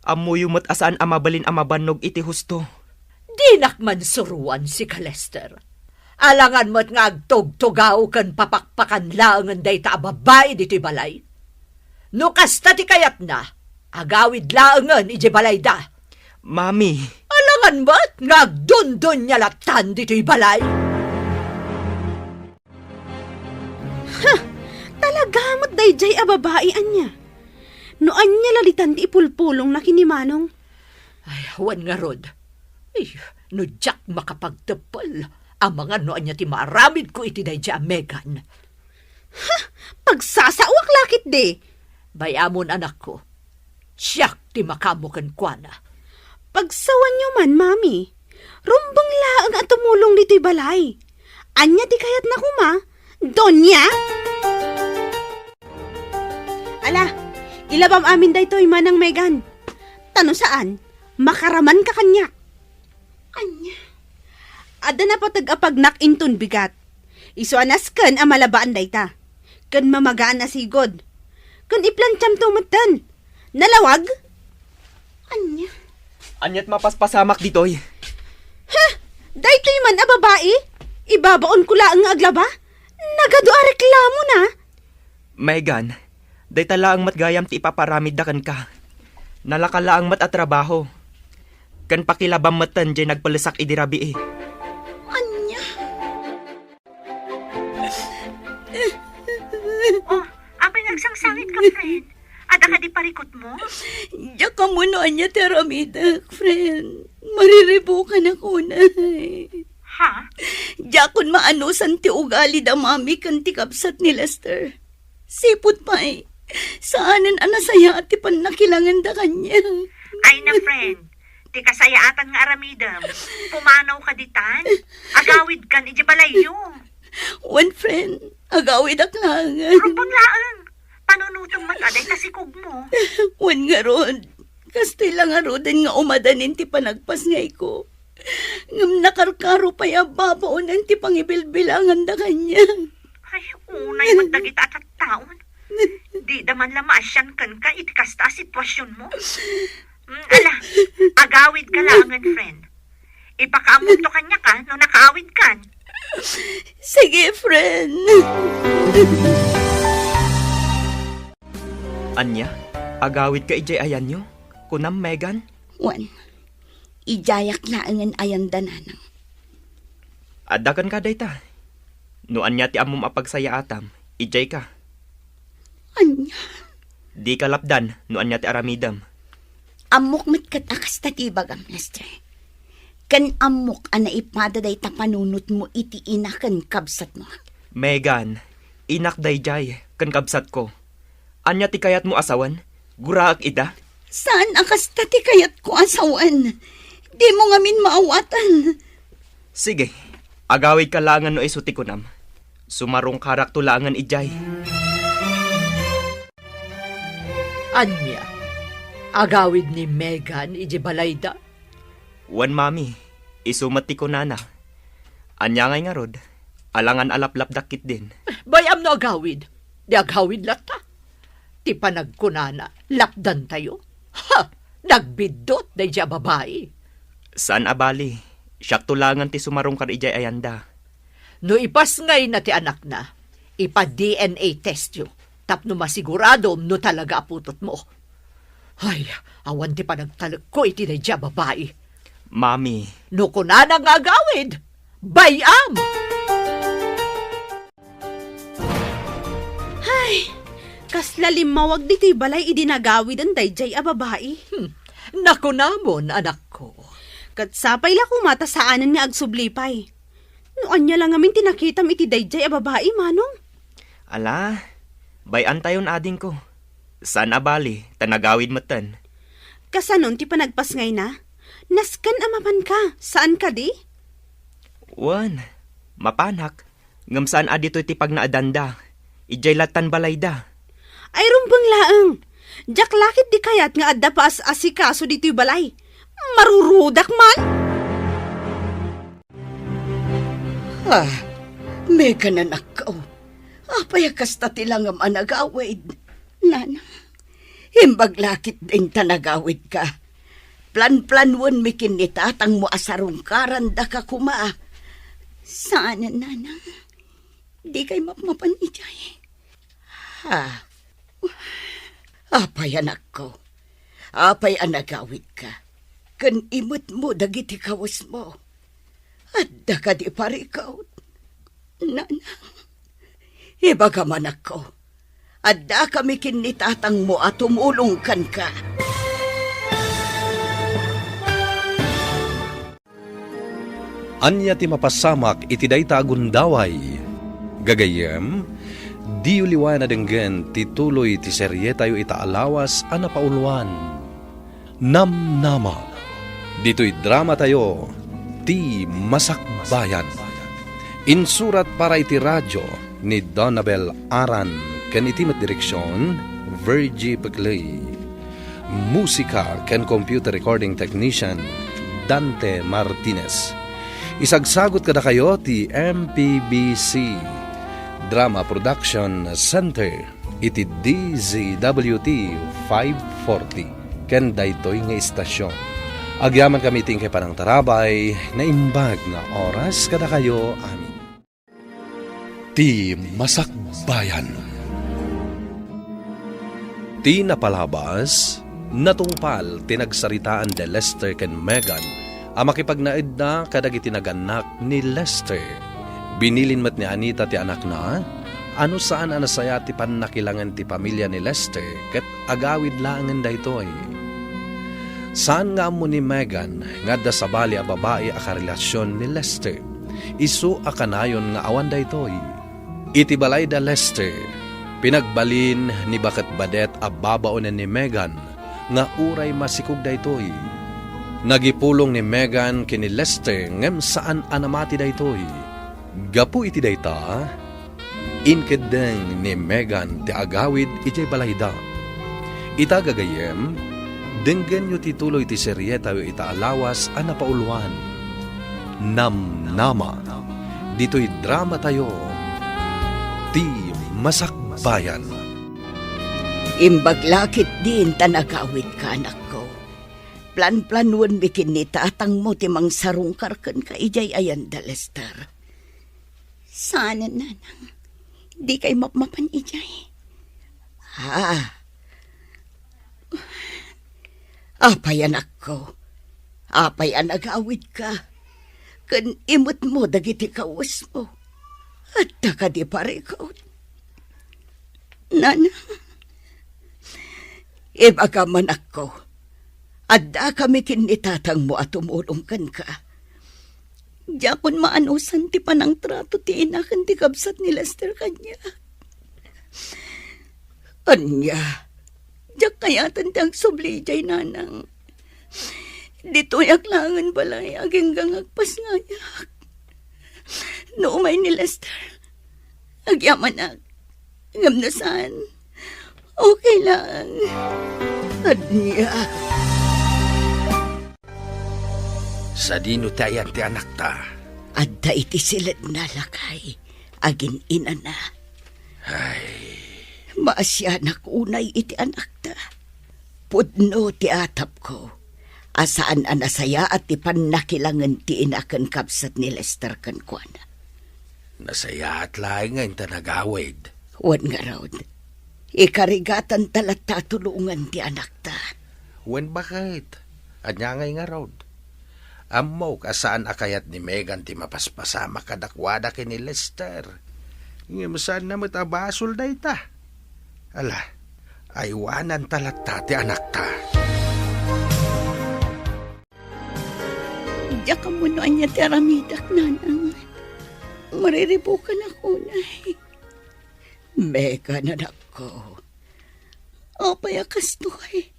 Amuyumot asaan amabalin amabanog iti husto. Di nakman suruan si Kalester. Alangan mo't nga agtog-tugaw kan papakpakan laangan day ta babae dito'y balay. No kasta ti kayat na, agawid laangan iti balay da. Mami, Alangan mo't nga agdundon niya latan dito'y balay. Talaga mo't dayjay a babae anya. Noan niya lalitan ti ipulpulong na kinimanong. Ay, huwan nga rod. Ay, no jak makapagtapal. Ang mga noan niya ti maaramid ko iti day siya Megan. Pagsasawak lakit de. Bayamon anak ko, siyak ti makamukan kwa na. Pagsawan niyo man, mami. Rumbang laang at tumulong dito'y balay. Anya ti kayat na kuma. Donya? Ala, ilabam amin daytoy manang Megan. Tano saan? Makaraman ka kanya. Anya? Ada na patag-apagnak inton bigat. Isuanas kan ang malabaan dayta. Kan mamagaan na sigod. Kan iplantyam tumatan. Nalawag? Anya? anyat mapaspasamak ditoy. Daytoy man a babae? Ibabaon ko laang nga aglaba? Nagado a reklamo na. Megan, day tala ang matgayam ti ipaparamid da kan ka. Nalakala ang mat at trabaho. Kan pakilabam matan jay nagpalisak idirabi eh. Anya? Oh, apay nagsangsangit ka, friend. Ada ka di parikot mo? Diyak ka muna anya teramida, friend. Mariribo ka na kuna. Ha? Diyak kun maanusan ti ugali da mami kan ti kapsat ni Lester. Sipot pa eh. Saanan anasaya at ti panakilangan da kanya. Ay na, friend. Di kasayaatan nga aramidam. Pumanaw ka ditan. Agawid kan iji balayo. One friend, agawid aklangan. Rupang laang. Panunutong mataday tasikog mo. Wan nga ron. Kastila nga rodan nga umadanin ti panagpas ngay ko. Ngam nakarkaro pa ya babaonan ti pangibilbilangan da kanya. Ay, unay magdagita at taon. Di daman lamasyan kan ka itikasta sitwasyon mo. Ala, agawid ka langan, friend. Ipakaamot to kanya ka no nakaawid kan. Sige, friend. Anya, agawid ka ijay ayan nyo? Kunam, Megan? Wan, ijayak laangan ayan dananang. Adakan ka dayta. No anya ti amom apagsaya atam, ijay ka. Anya? Di ka lapdan, no anya ti aramidam. Amok matkat akas tatibagam, Lester. Kan amok ana ipadaday ta panunot mo iti inakan kabsat mo. Megan, inak dayjay, kan kabsat ko. Anya ti kayat mo asawan? Guraak ida? Saan akas tati kayat ko asawan? Di mo ngamin maawatan. Sige, agawid ka langan no isuti ko nam. Sumarong karak tulangan ijay. Anya, agawid ni Megan iji balayda. Wan mami, isumati ko nana. Anya ngay nga rod, alangan alaplap dakit din. Bayam no agawid. Di agawid lata. Ti panagkunana, lapdan tayo. Ha! Nagbidot na siya babae. Saan abali? Siyak tulangan ti sumarong kar ijay ayanda. No ipas ngay na ti anak na, ipa-DNA test yo. Tapno masigurado no talaga aputot mo. Ay, awan ti panagtalag ko iti na siya babae. Mami, No kunana nga agawid, bayam! Kaslalim mawag dito'y balay idinagawid ang dayjay a babae. Nakunamon, anak ko. Katsapay la kumata saanan nga agsublipay. Noan niya lang amin tinakitam iti dayjay a babae, manong. ala, bayan tayon ading ko. Saan abali, tanagawid matan. Kasanon ti panagpasngay na? Naskan amaman ka, saan ka di? Wan, mapanak. Ngam saan adito ti pag naadanda. Ijay latan balayda. Ay rumbang laeng. Jak lakit di kayat nga adda pa asikaso dito'y balay. Marurudak man. Mega na nakaw. Apay kasta tilang ang managawid. Nana, himbag lakit din tanagawid ka. Plan-planwan mi kinitatang mo asarong karanda ka kuma. Sana, nanang? Di kay mapmapan ijay. Apay anak ko. Apay anagawid ka. Kan imot mo dagiti kawas mo. Adda ka di parikaw. Nanang, ibaga man ako. Adda kami kinitatang mo at tumulungkan ka. Anya ti mapasamak iti dayta agundaway. Gagayem, di uliwan na denggen tituloy ti serye tayo itaalawas a napauluan. Namnama. Dito'y drama tayo, ti Masakbayan. Insurat para iti radyo ni Donabel Aran, ken iti direksyon, Virgie Peclay. Musika ken computer recording technician, Dante Martinez. Isagsagot kada kayo ti MPBC Drama Production Center iti DZWT 540 ken daytoy nga istasyon. Agyaman kami ting kay panang tarabay na imbag na oras kada kayo amin. Ti Masakbayan. Ti napalabas natungpal tinagsaritaan de Lester ken Megan ang makipagnaid na kadagiti naganak ni Lester. Binilin mat ni Anita ti anak na, ano saan anasaya ti pannakilangan ti pamilya ni Lester ket agawid laangan daytoy. Saan nga mo ni Megan nga da sabali a babae a karelasyon ni Lester, isu a kanayon nga awan daytoy. Iti balay da Lester, pinagbalin ni Baket Badet a babaonen ni Megan nga uray masikog daytoy. Nagipulong ni Megan kini Lester ngem saan anamati daytoy. Gapu iti dayta, inkedeng ni Megan ti agawid iti balayda. Ita gagayem, denggen yu tituloy ti serye tayo itaalawas a napauluan. Namnama. Dito'y drama tayo, ti Masakbayan. Imbag lakit din tanagawid ka, anak ko. Plan-planuan bikin ni tatang mo timang sarungkar kan ka ijay ayan da Lester. Sana, nanang, di kay mapmapan ijay. Apay anak ko. Apay anagawid ka. Kan imot mo dagiti kawas mo. At ka di parikaw. Nanang, ibaga man ako. Adda kami kinitatang mo at tumulungkan ka. Diyakon maanusan ti panang trato ti inakan ti kabsat ni Lester kanya. Anya, diyak kayatan ti agsobli jay nanang. Dito yaklangan balay aging gangagpas nga yak. Noumay ni Lester, agyaman ag, ngamnasan, okay lang. Anya. Sa dino tayan ti anak ta. Adda iti silid na lakay, agin ina na. Ay, Maasyanak unay iti anak ta. Pudno ti atap ko. Asaan anasaya at ti pannakilangan ti inakan kapsat ni Lester kan kuana. nasaya at laing nga yung tanagawid. Wan nga raod. Ikarigatan talat tatulungan ti anak ta. Wen bakit? At ngay nga raod. Ammo kasaan akayat ni Megan ti mapaspasama kadakwada kini Lester. Ngayon na matabasol da ita. Ala, aywanan talat ta ti anak ta. Diya ka mo noan niya ti aramidak, nanang. Mariribukan ako na. Megan, anak ko. Opayakas to eh.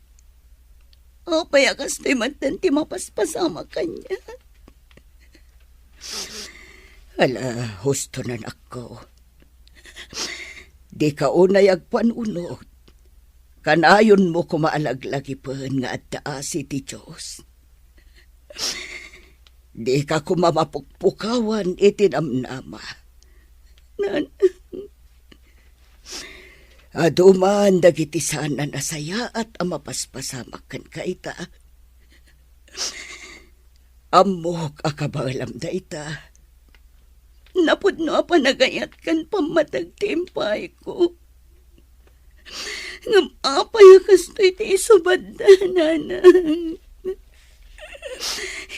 Opayakas to'y mantanti mapaspasama kanya. Ala, husto na anak ko. Di ka unay agpanunod. Kanayon mo kumaalaglagipan nga at taasi ti Diyos. Di ka kumamapukpukawan itinamnama. Aduman dagiti sana nasaya at amapaspasamak kan kaita. Amok akabalam da ita. Napudno pa nagayat kan pamatagtimpay ko. Ngam apay kastoy ti isubad da, nanang.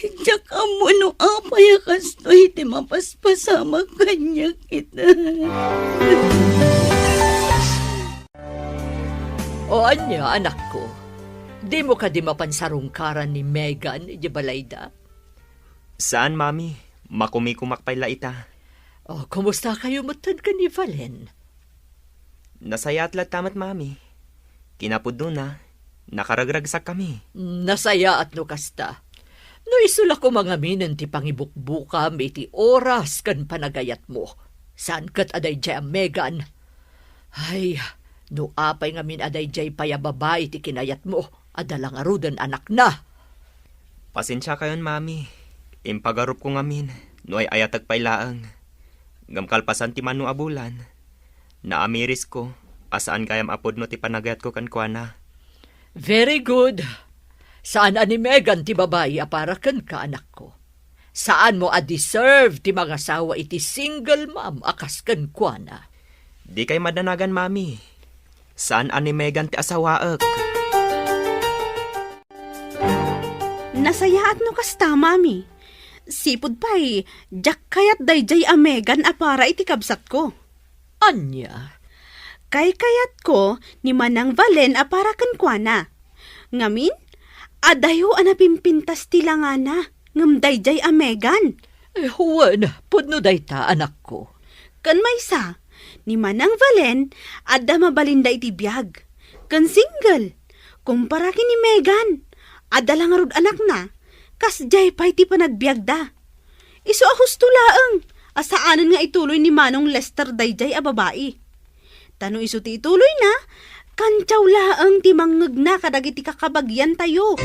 Diyak amo no apay kastoy ti mapaspasama kanya kita. O anya, anak ko, di mo ka di mapansarungkaran ni Megan, di balayda? Saan, mami? Makumikumakpay la ita. O, kumusta kayo matad ka ni Valen? Nasaya at tamat, mami. Kinapudno na. Nakaragragsak kami. Nasaya at no kasta. No isula ko mga minen ti pangibukbuka may ti oras kan panagayat mo. Saan kat aday jay ang Megan? Ay, no apay ngamin aday jay payababay ti kinayat mo. Adalang arudan anak na. Pasensya kayon, mami. Impagarup ko ngamin. No ay ayatag pailaang. Gamkalpasan ti manu abulan. Naamiris ko. Asaan kayam apod no ti panagayat ko kankwana. Very good. Saan ani Megan ti babae aparakan ka anak ko? Saan mo a-deserve ti mga sawa iti single mom akas kan kuana? Di kay madanagan, mami. Saan ani Megan ti asawaak? Nasayaat no kasta, mami. Sipod pa'y, jak kayat dayjay a Megan apara iti kabsat ko. Anya? Kay kayat ko ni Manang Valen apara kan kuana. Ngamin, adayo anapimpintas ti langana, ngam dayjay a Megan. Huwan, pudno dayta anak ko. Kan maysa, ni Manang Valen, adda mabalinda iti biyag. Kan single, kumpara ki ni Megan, adda lang arud anak na, kas jay pa iti panagbiag da. Isu ahusto laeng, asaanan nga ituloy ni Manong Lester dayjay a babae. Tano isu ti ituloy na, kantsaw laeng ti mangngeg na kadagiti kakabagyan tayo.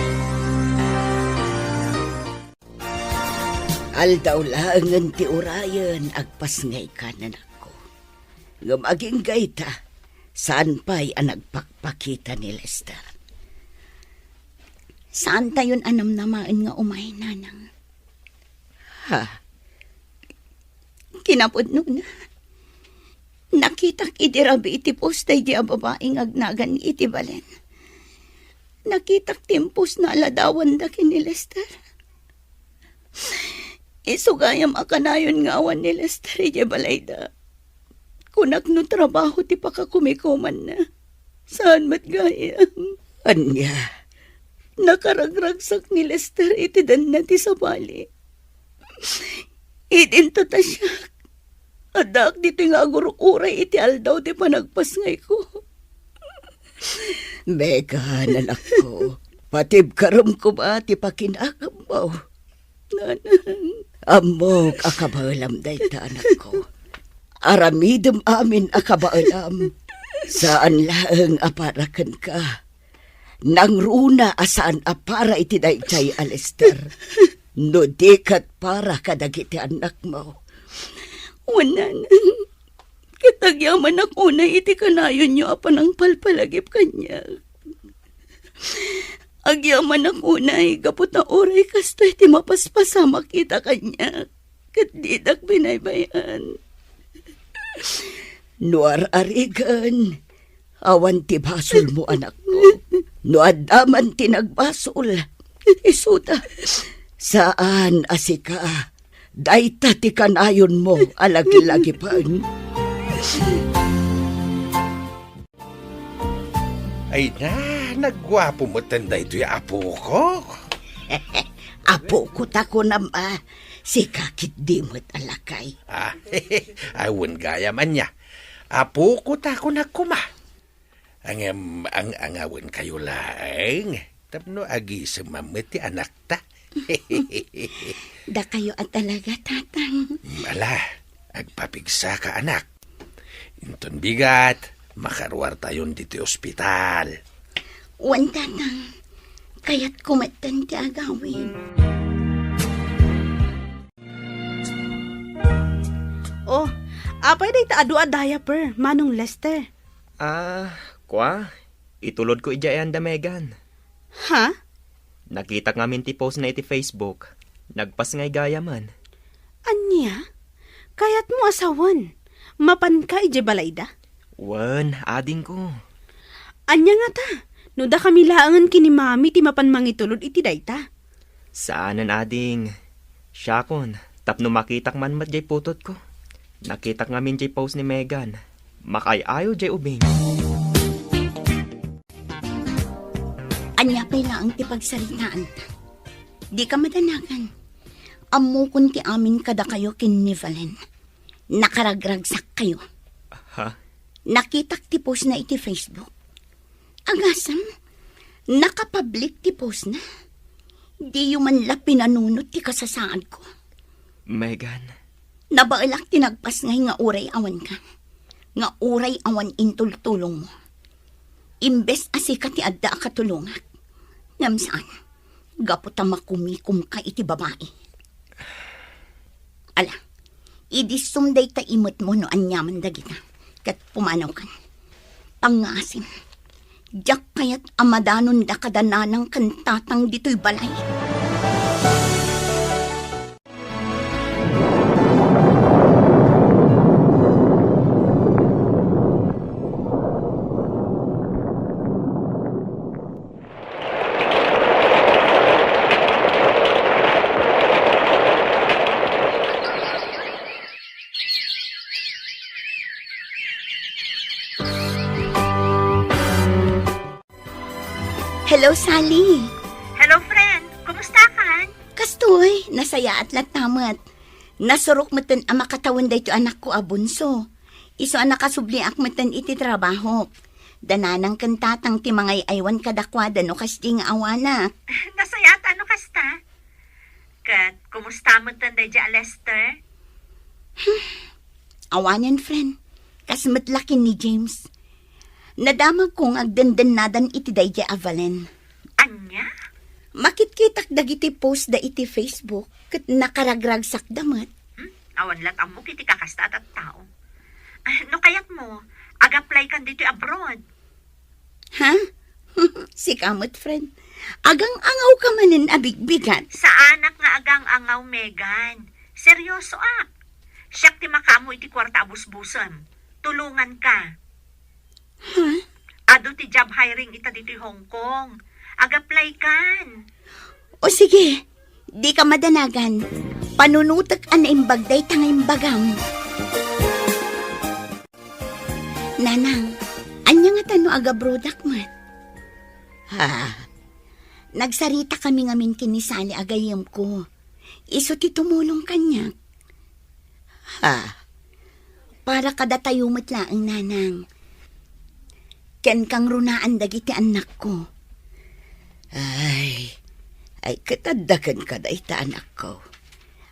Aldaw laangan ti urayan agpas ngay kanan ako. Ngam aging gayta, saan pa'y anagpakpakita ni Lester? Saan tayon anam namaan nga umay, nanang? Ha? Kinapod na. Nakitak iti rabi iti postay di a babaeng agnagan iti Valen. Nakitak timpos na aladawan da kin ni Lester. Isugayam akanayon nga awan ni Lester iti balayda. Kunak no trabaho ti pakakumikuman na. Saan matgayam? Anya, Nakaragragsak ni Lester iti dan na ti sabali. Idinto ta siya. Adak dito nga agurukuray iti aldaw ti panagpasngay ko. Megan, anak ko, patib karam ko ba ti pakinakam mo? Nanang. Amok akabalam dayta, anak ko. Aramidem amin akabaalam. Saan laeng aparakan ka? Nang runa asaan apara iti dayjay a Lester. No dikat para kadagiti anak mo. Wanan. Kitagyaman ako na iti kanayon nyo apan ang palpalagip kanya. Agyaman ako na gapot na oray kasta iti mapaspasama kita kanya. Kat didak binaybayan. Nuar arigan, awan ti basol mo, anak ko. No adaman ti nagbasol. Isuta. Saan asika? Dayta ti kanayon mo, alagi-lagi pan. Ay na, nagwapo mo tanda ito'y apo ko. Apo ko tako nama, si kakit dimot alakay. Awan gaya man niya. Apo ko tako na kuma. Ang awan kayo laeng. Tapno agi sa mamati anak ta. Da kayo at talaga, tatang. Ala, agpapigsa ka anak. Inton bigat, makaruar tayon dito ospital. Wanda nang kaya't kumatan ti agawin. Oh, apay day taado a diaper, Manong Lester. Kwa? Itulod ko ijay anda, Megan. Ha? Nakita ngamin ti post na iti Facebook. Nagpas ngay gaya man. Anya? Kayat mo asawan. Mapan ka ije balayda? Wan, ading ko. Anya nga ta? No da kami laangan kini mami ti mapan mangitulod iti dayta. Saanan ading? Syakon, tapno makitak man mat jay putot ko. Nakitak ngamin jay post ni Megan. Makayayo jay ubing. Anya pa'y laang ti pagsaritaan ta. Di ka madanagan. Amo kun ti amin kada kayo kin ni Valen. Nakaragragsak kayo. Ha? Nakitak ti post na iti Facebook. Agasam, nakapublic ti post na. Di yung man la pinanunot ti kasasaan ko. Megan. Nabailak tinagpas ngay nga uray awan ka. Nga uray awan intultulong mo. Imbes asika ti adda katulungat. Ngam saan, gaputa makumikum ka iti babae. Ala, idisumday ta imot mo no anyaman dagita. Kat pumanaw kan. Pangasim. Diyak kaya't amadanon da kadananang kantatang dito'y balay. Hello, Sally. Hello, friend. Kumusta ka? Kastoy, nasaya at latamat. Nasurok matan ang makatawan da ito anak ko abunso. Iso ang nakasubli ak matan iti trabaho. Dananang kantatang ti mga aywan kadakwada no kasdi nga awanak. Nasaya at ano kasta? Kat, kumusta mo tanday dya, Lester? Awanan, friend. Kasmatlakin ni James. Nadamag kong agdandan-nadan iti dayja Avalen. Anya? Makitkitak dagiti post da iti Facebook kat nakaragragsak damat. Awan lat mo kiti kakasta at tao. No kayat mo, ag-apply kan dito abroad. Ha? Si kamot, friend. Agang angaw ka manin abigbigat. Sa anak nga agang angaw, Megan. Seryoso Siyak ti makamo iti kwarta abus-busan. Tulungan ka. Ado ti job hiring ita dito Hong Kong. Ag-apply kan. O sige, di ka madanagan. Panunutak an imbagday tanga imbagam. Nanang, anya nga tano aga-brodak mat? Nagsarita kami ngamin kinisali agayam ko. Iso ti tumulong kanya. Para kada tayo matlaang nanang. Ken kang runaan dagiti anak ko. Ay katadakan ka da ita anak ko.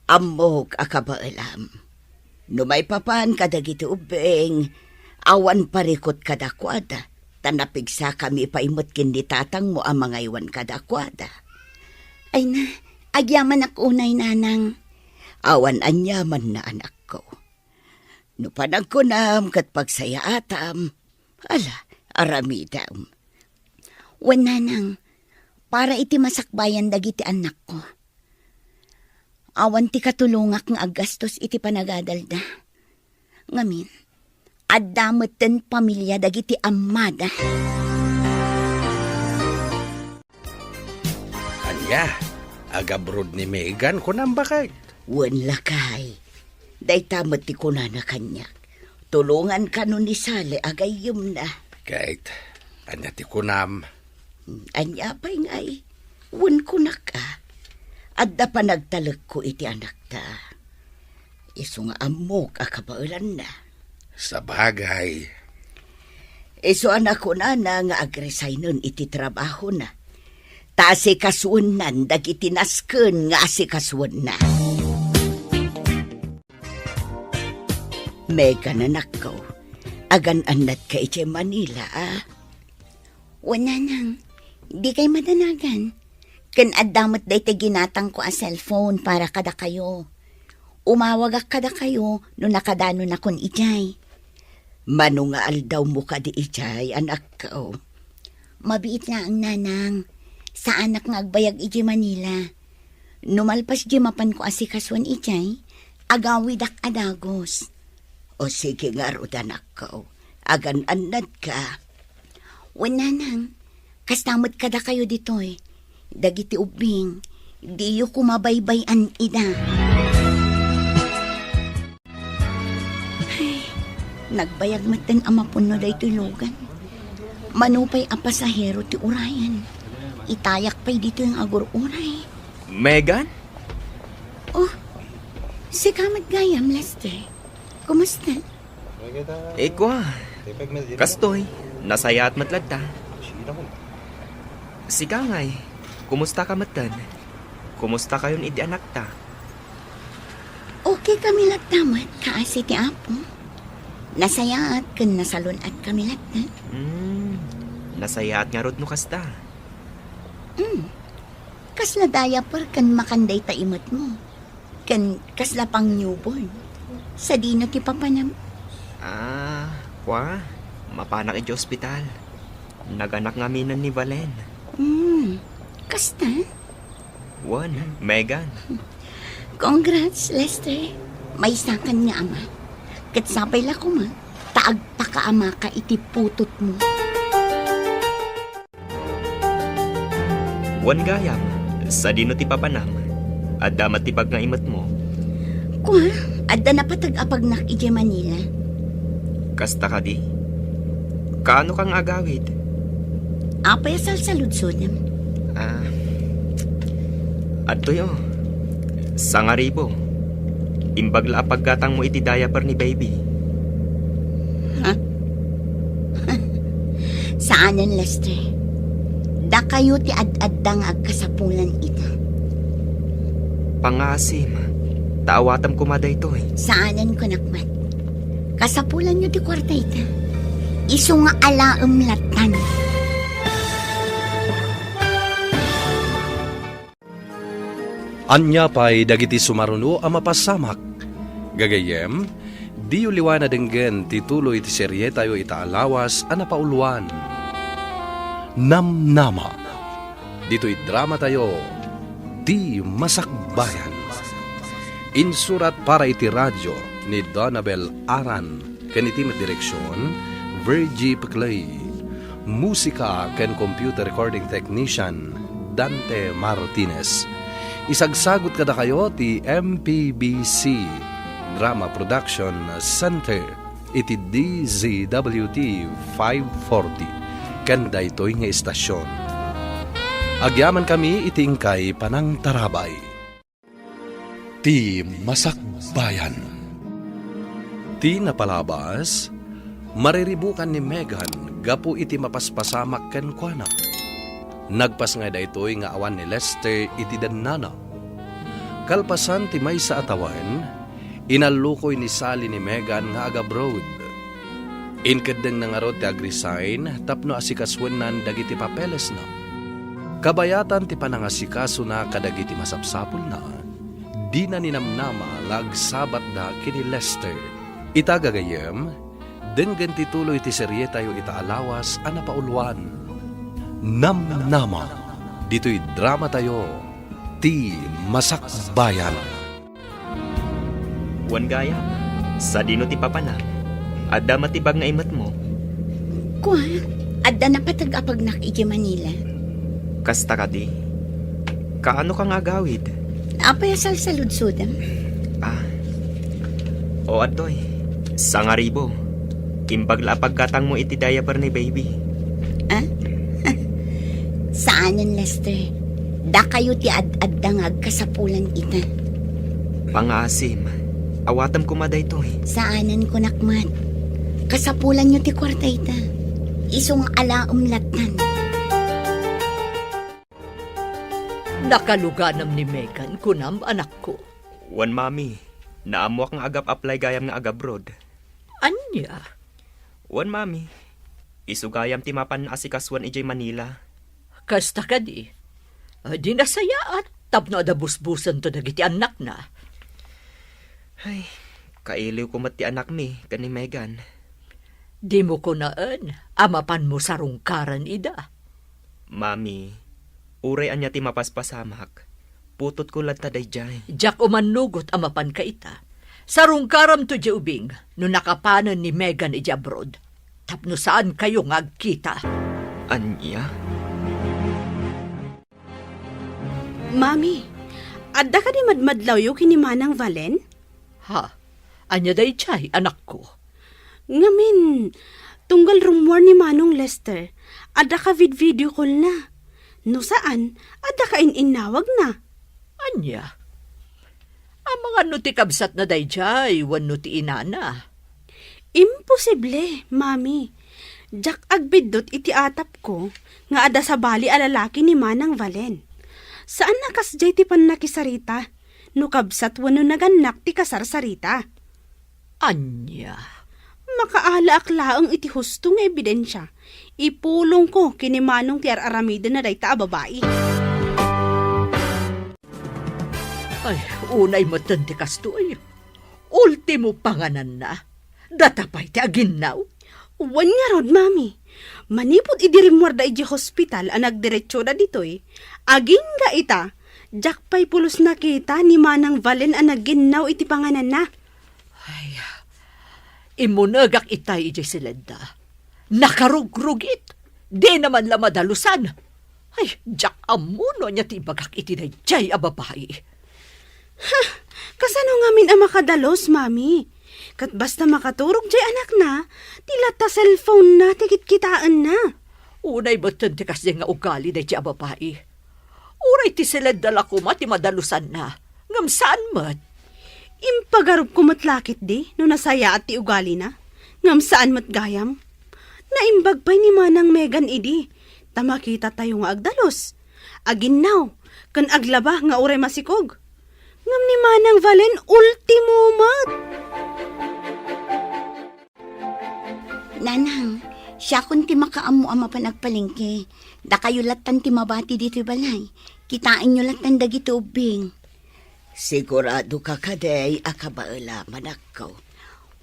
Amog akabaalam. Numay papan ka dagiti ubeng, awan parikot kadakwada. Tanapigsa kami paimot kindi tatang mo ang mga iwan kadakwada. Ay na, agyaman ako unay nanang. Awan anyaman na anak ko. No panagkunam kat pagsaya atam. Aramidam. Wananang, para iti masakbayan dagiti anak ko. Awan ti katulungak nga agastos iti panagadalda. Ngamin, addametten pamilya dagiti ammada. Anya, agabroad ni Megan kunang bakay. Wan lakay. Daytamet ti kunana kanyak. Tulungan ka nun ni Sale agayom na. Kahit, anya ti kunam. Anya pa'y ngay, wan ko na ka. Adda pa nagtalag ko iti anak ta. Iso nga amok akabaulan na. Sa bagay. Iso anak ko na nga agresay nun iti trabaho na. Ta si kasunan dagiti nasken nga si kasuan na. Mega nanak ko. Agan-anat ka iti Manila, Wana nang, Di kay madanagan. Kan adamot day te ginatang ko a cellphone para kada kayo. Umawag kada kayo no nakadano na kon ijay. Manungaal daw mo ka di ijay, anak ko. Mabiit na ang nanang. Sa anak nga agbayag ijay Manila. Numalpas di mapan ko asikaswan ijay. Agawidak adagos. O sige nga ro, anak ko. Agan-anad ka. Nanang, kastamot kada kayo ditoy. Dagiti ubing. Diyo kumabaybayan ida. Nagbayag matan ang mapuno day tulugan. Manupay ang pasahero ti urayan. Itayak pa'y dito yung agur-uray. Megan? Oh, si Kamat Gayam, Lester. Kumusta? Ikwa. Kastoy. Nasaya at matlagta. Siga ngay. Kumusta ka matan? Kumusta kayon idi anak ta? Okay kami lagtamat, kaasi ti Apo. Nasaya at kan nasalon at kami lagtat. Nasaya at nga rod no kasta. Kasla diaper kan makanday ta imot mo. Kan kasla pang newborn. Sa dino ti papanam. Kwa. Mapanak iti ospital. Naganak nga minan ni Valen. Kasta? Megan. Congrats, Lester. May sakan nga ama. Katsapay la ko ma. Taag pa ka ama ka iti putot mo. Gayam. Sa dino ti papanam. Adamat ti pag nga imot mo. Kwa, adda na patag-apag nak ije Manila. Kasta ka di? Kaano kang agawid? Apay asal sa ludsodam. Adto yo. Sangaribo. Imbagla paggatang mo iti diaper ni baby. Saanan, Lester? Da kayo ti ad-addang agkasapulan ita. Pangasim. Taawatam kumada ito eh. Saanan ko nakmat? Kasapulan nyo ti kwarta ita. Isu nga alaam latan. Anya pa'y dagiti sumaruno ang mapasamak. Gagayem, di uliwana denggen tituloy ti serye tayo itaalawas ang napauluan. Namnama. Dito'y drama tayo, Di Masakbayan. Insurat para iti radyo ni Donabel Aran, kanitim at direksyon, Virgie Peclay. Musika ken computer recording technician, Dante Martinez. Isagsagot kada kayo ti MPBC Drama Production Center iti DZWT 540 kanda ito'y nga istasyon. Agyaman kami iti ingkay panang tarabay. Ti Masakbayan. Ti napalabas, mariribukan ni Megan gapu iti mapaspasamak ken kuana. Nagpas nga daytoy nga awan ni Lester iti dannana. Kalpasan ti may sa atawan, inalukoy ni Sally ni Megan nga aga-abroad. Inkadeng na nga rod ti agresign tapno asikaswenan dagiti papeles na. Kabayatan ti panangasikaso na kadagiti masapsapul na. Di na ninamnama lagsabat da kini Lester. Itagagayem, denggan tituloy ti serye tayo itaalawas ang napauluan. Namnama. Dito'y drama tayo, Ti Masakbayan. Gayam. Sa dino ti papanam. Adda matibag nga imat mo. Kwa, adda na patag-apag nak ije Manila. Kasta ka di? Kaano kang agawid? Apay asal sa ludsodam. O adtoy. Sangaribo. Imbagla pagkatang mo iti diaper ni baby. Saanan, Lester? Da kayo ti ad-addangag kasapulan ita. Pangasim. Awatam kumada ito eh. Saanan ko nakmat? Kasapulan nyo ti kwarta ita. Isong alaum latan. Nakaluganam ni Megan kunam anak ko. Mami. Naamo kang agap-apply gayam nga agabroad. Anya? Mami. Isugayam ti mapan asikaswan ijay Manila. Kasta ka di. Di nasaya at tapno adabusbusan to dagiti anak na. Ay, kailiw ko mati anak mi, kani Megan. Di mo ko naan, amapan mo sa rungkaran ida. Mami, uray anya ti mapaspasamak. Putot ko lang taday jay. Jak umanugot amapan ka ita. Sa rungkaram to di ubing, no nakapanan ni Megan ija abroad. Tapno saan kayo ngagkita? Anya? Mami, adda ka di madmadlaw yu kini Manang Valen? Ha? Anya day chay, anak ko. Ngamin, tunggal rumor ni Manong Lester, adda ka video call na. No saan, adda ka ininawag na. Anya? Ang mga nuti kabsat na day chay, wan nuti inana. Imposible, Mami. Jak agbidot iti atap ko, nga ada sa bali alalaki ni Manang Valen. Saan nakasjay ti panakisarita? No kabsat wano naganak ti kasarsarita. Anya? Makaalaak laang iti hustong ebidensya. Ipulong ko kini Manong ti aramida na dayta a babae. Ay, unay matan ti kastoy. Ultimo panganan na. Datapay ti aginaw. Wan nga rod, Mami. Manipod idirimwar da iti hospital ang nagdiretsyo na ditoy. Aging nga ita, jakpay pulos na kita ni Manang Valen ang naginaw iti panganan na. Ay, imunagak itay iti silenda. Nakarugrugit. Di naman la madalusan. Ay, jak amuno niya ti bagak iti dayjay a babae. Kasano ngamin ang makadalos, Mami? Kat basta makaturog jay anak na, tila ta cellphone na tikit-kitaan na. Unay batan ti kasi nga ugali dayjay a babae. Uray ti silenda la kuma ti madalusan na. Ngam saan mat? Impagarup kumatlakit di, no nasaya at ti ugali na. Ngam saan mat gayam? Naimbag pa'y ni Manang Megan idi. Tamakita tayo nga agdalos. Aginaw, kan aglaba nga uray masikog. Ngam ni Manang Valen, ultimo mat. Nanang, siya kun ti makaamu ama panagpalingke. Da kayo latan ti mabati dito balay. Kitain nyo latan dagiti ubing. Sigurado ka kaday akabaala manakaw.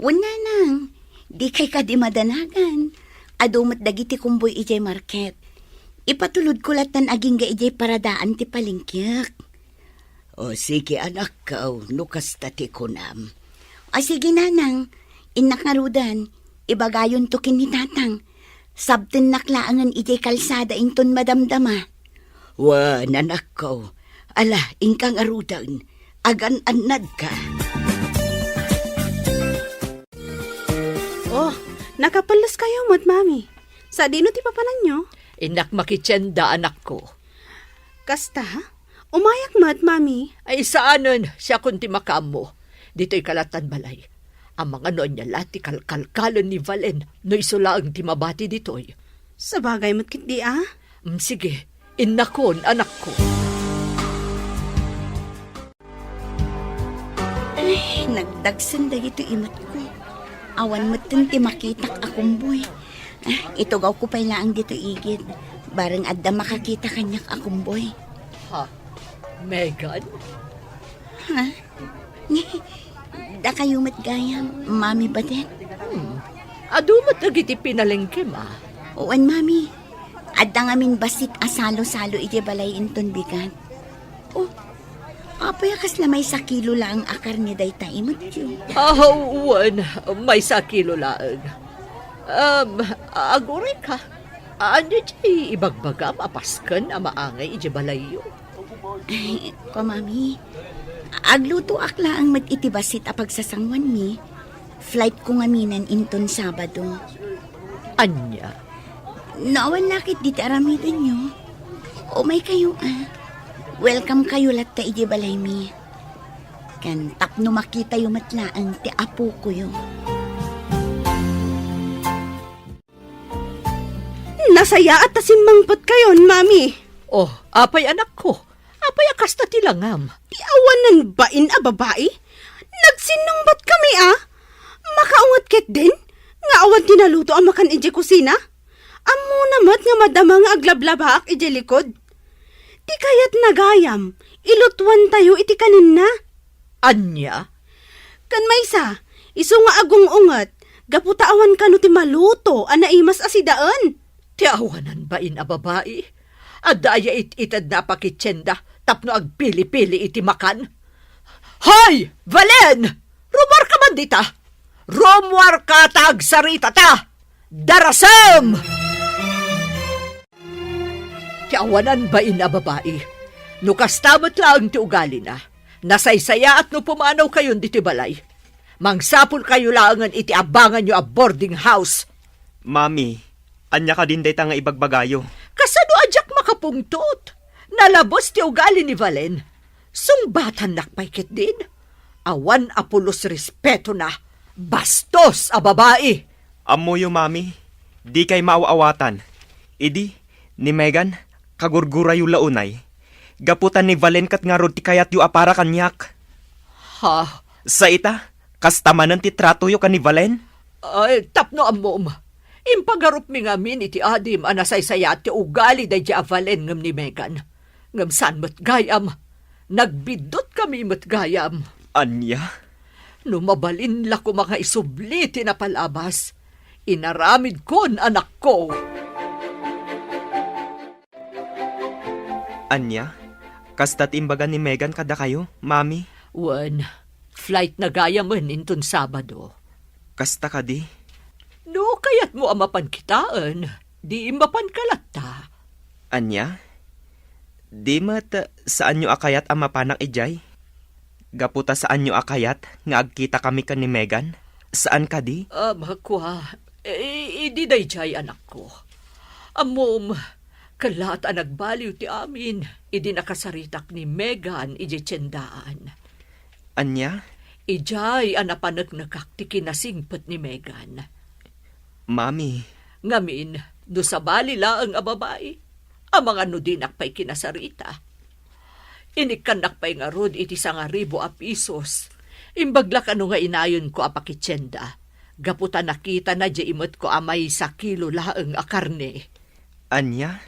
Wala nang, di kay ka di madanagan. Adumat dagiti kumboy ijay market. Ipatulod ko latan aging ga ijay paradaan ti palingkyak. O sige anak kaw, nukas tati kunam. O sige nanang, inakarudan. Ibagayon to kinitatang. Sabten naklaangan ijay kalsada inton madamdama. Wa, nanak ko. Ala, ingkang arudan. Agan-anad ka. Oh, nakapalas kayo mat, Mami. Sa dino ti papanan nyo? Inak makitsenda anak ko. Kasta, umayak mat, Mami. Ay saanon siya kunti makamo. Dito'y kalatan balay. Ang mga noon niya lati kalkalkalon ni Valen no isula ang timabati dito'y. Sa bagay mat kiti Sige, inakon anak ko. Ay, nagdagsan dagito imat ko. Awan mo ti makitak akong boy. Ito gaw ko pailaang dito igid. Barang adda makakita kanyak akong boy. Ha? Megan? Ha? Da kayo matgayam, Mami Badet? Adumat agiti pinalengke ma. Uwan, Mami. Adda ngamin basit asalo-salo iti balay inton bigat. Oh, apayakas na may sakilo lang akar ni dayta imot yun. Uwan, may sakilo laang. Agore ka. Anya di ibagbagam apaskan ang maangay iti balayo. Ay, ko, Mami. Agluto akla ang itibasit a pagsasangwan mi. Flight ko ngaminan inton Sabado. Anya? Naawan nakit dito aramidan nyo. O may kayo Welcome kayo latta iti balay mi. Kan tapno makita yung matlaang ti apo ko yung. Nasaya at tasimmangpot kayon, Mami. Oh, apay anak ko. Apay akas na tilangam. Ti awanan bain a babae? Nagsinungbat kami Makaungat ket din? Nga awan tinaluto ang makan iji kusina? Amo na namat nga madamang aglablabak iti likod. Ti kayat nagayam, ilutuan tayo iti kanin na. Anya? Kan maysa, iso nga agong ungat, gaputaawan ka no ti maluto, anaimas asidaan. Ti awanan ba in a babae? Adaya itad na pakitsenda, tapno agpili-pili iti makan. Hoy! Valen! Rumor ka man dita! Rumor ka tag sarita ta! Darasam! Ti awanan ba in a babae? No kastamot lang ti ugali na. Nasaysaya at no pumanaw kayon diti balay. Mangsapul kayo langan iti abangan nyo a boarding house. Mami, anya ka din dayta nga ibagbagayo. Kasano adyak makapungtot? Nalabos ti ugali ni Valen. Sungbatan nakpaikit din. Awan apulos respeto na. Bastos a babae. Amoyo, mami. Di kay maaawatan. Idi, ni Megan, kagurgura yu launay. Gaputan ni Valen kat nga rod ti kayat yu apara kanyak. Ha? Sa ita, kastamanan ti trato yu ka ni Valen? Ay, tapno amom. Impagarup mi ngamin iti adim anasaysaya ti ugali day di Valen ngam ni Megan. Ngam san mat gayam. Nagbidot kami mat gayam. Anya? Numabalin la ko mga isubli ti napalabas. Inaramid kon anak ko. Anya? Kastat imbaga ni Megan kada kayo, mami? Wan, flight na gaya man inton Sabado. Kasta ka di? No, kayat mo amapan kitaan. Di mapan kalata. Anya? Di mat saan nyo akayat ang mapanak ijay? Gaputa saan nyo akayat nga agkita kami ka ni Megan? Saan ka di? Makwa, idi day jay anak ko. Amom, kalat ang nagbaliw ti amin. Idi nakasaritak ni Megan iji tiyendaan. Anya? Ijay anapanag nakakti kinasingpet ni Megan. Mami. Ngamin, do sa bali laang a babae. Ang mga nudinak pa'y kinasarita. Inikanak pa'y nga rod iti 1,000 a pisos. Imbagla ka nga inayon ko a pakitsenda. Gaputa nakita na di imot ko amay 1 kilo laang a karne. Anya?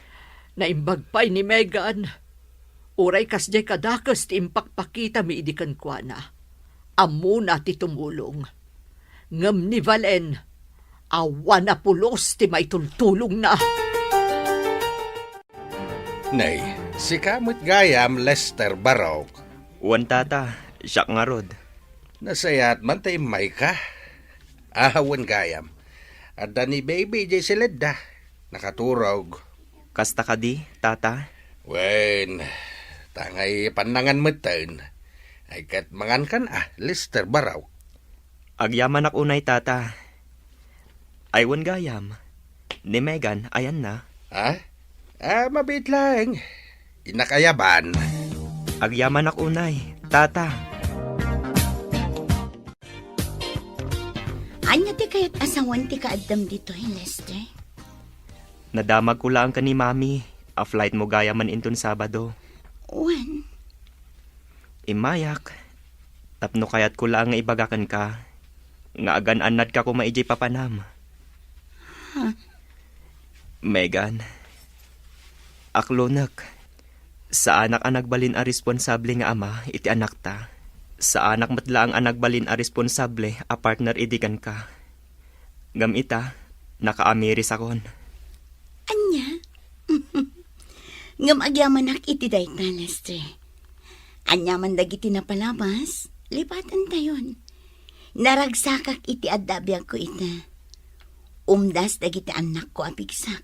Naimbag pa'y ni Megan. Uray kas di kadakas ti impakpakita mi idikan kwa na. Amo na ti tumulong. Ngam ni Valen, awan na pulos ti may tultulong na. Nay, si kamot gayam Lester Barok. Wan tata, siyak nga rod. Nasayat man tayo may ka. Ahawan gayam. At ni baby jay silid nakaturog. Kasta ka di, tata? Wen, tangay panangan mo taon. Ay kat mangan kan Lester Barok. Agyaman ak unay, tata. Aywan gayam. Ni Megan, ayan na. Ha? Mabit lang. Inakayaban. Agyaman ak unay, tata. Anya ti kayat asawan ti kaadam dito, Lester? Nadamag ko lang ka ni mami. A flight mo gaya man inton Sabado. Wan, Imayak. Tapno kayat ko lang nga ibagakan ka. Nga agan-anad ka ko maijay papanam. Megan. Aklonak. Sa anak ang nagbalin a responsable nga ama, iti anak ta. Sa anak matlaang ang nagbalin a responsable, a partner idigan ka. Ngam ita, nakaamiris akon. anya? Ngam agyaman iti dayta, Lester. Anya man dagiti napalabas, lipatan tayon. Naragsakak iti adabiyag ko ita. Umdas dagiti anak ko apigsak.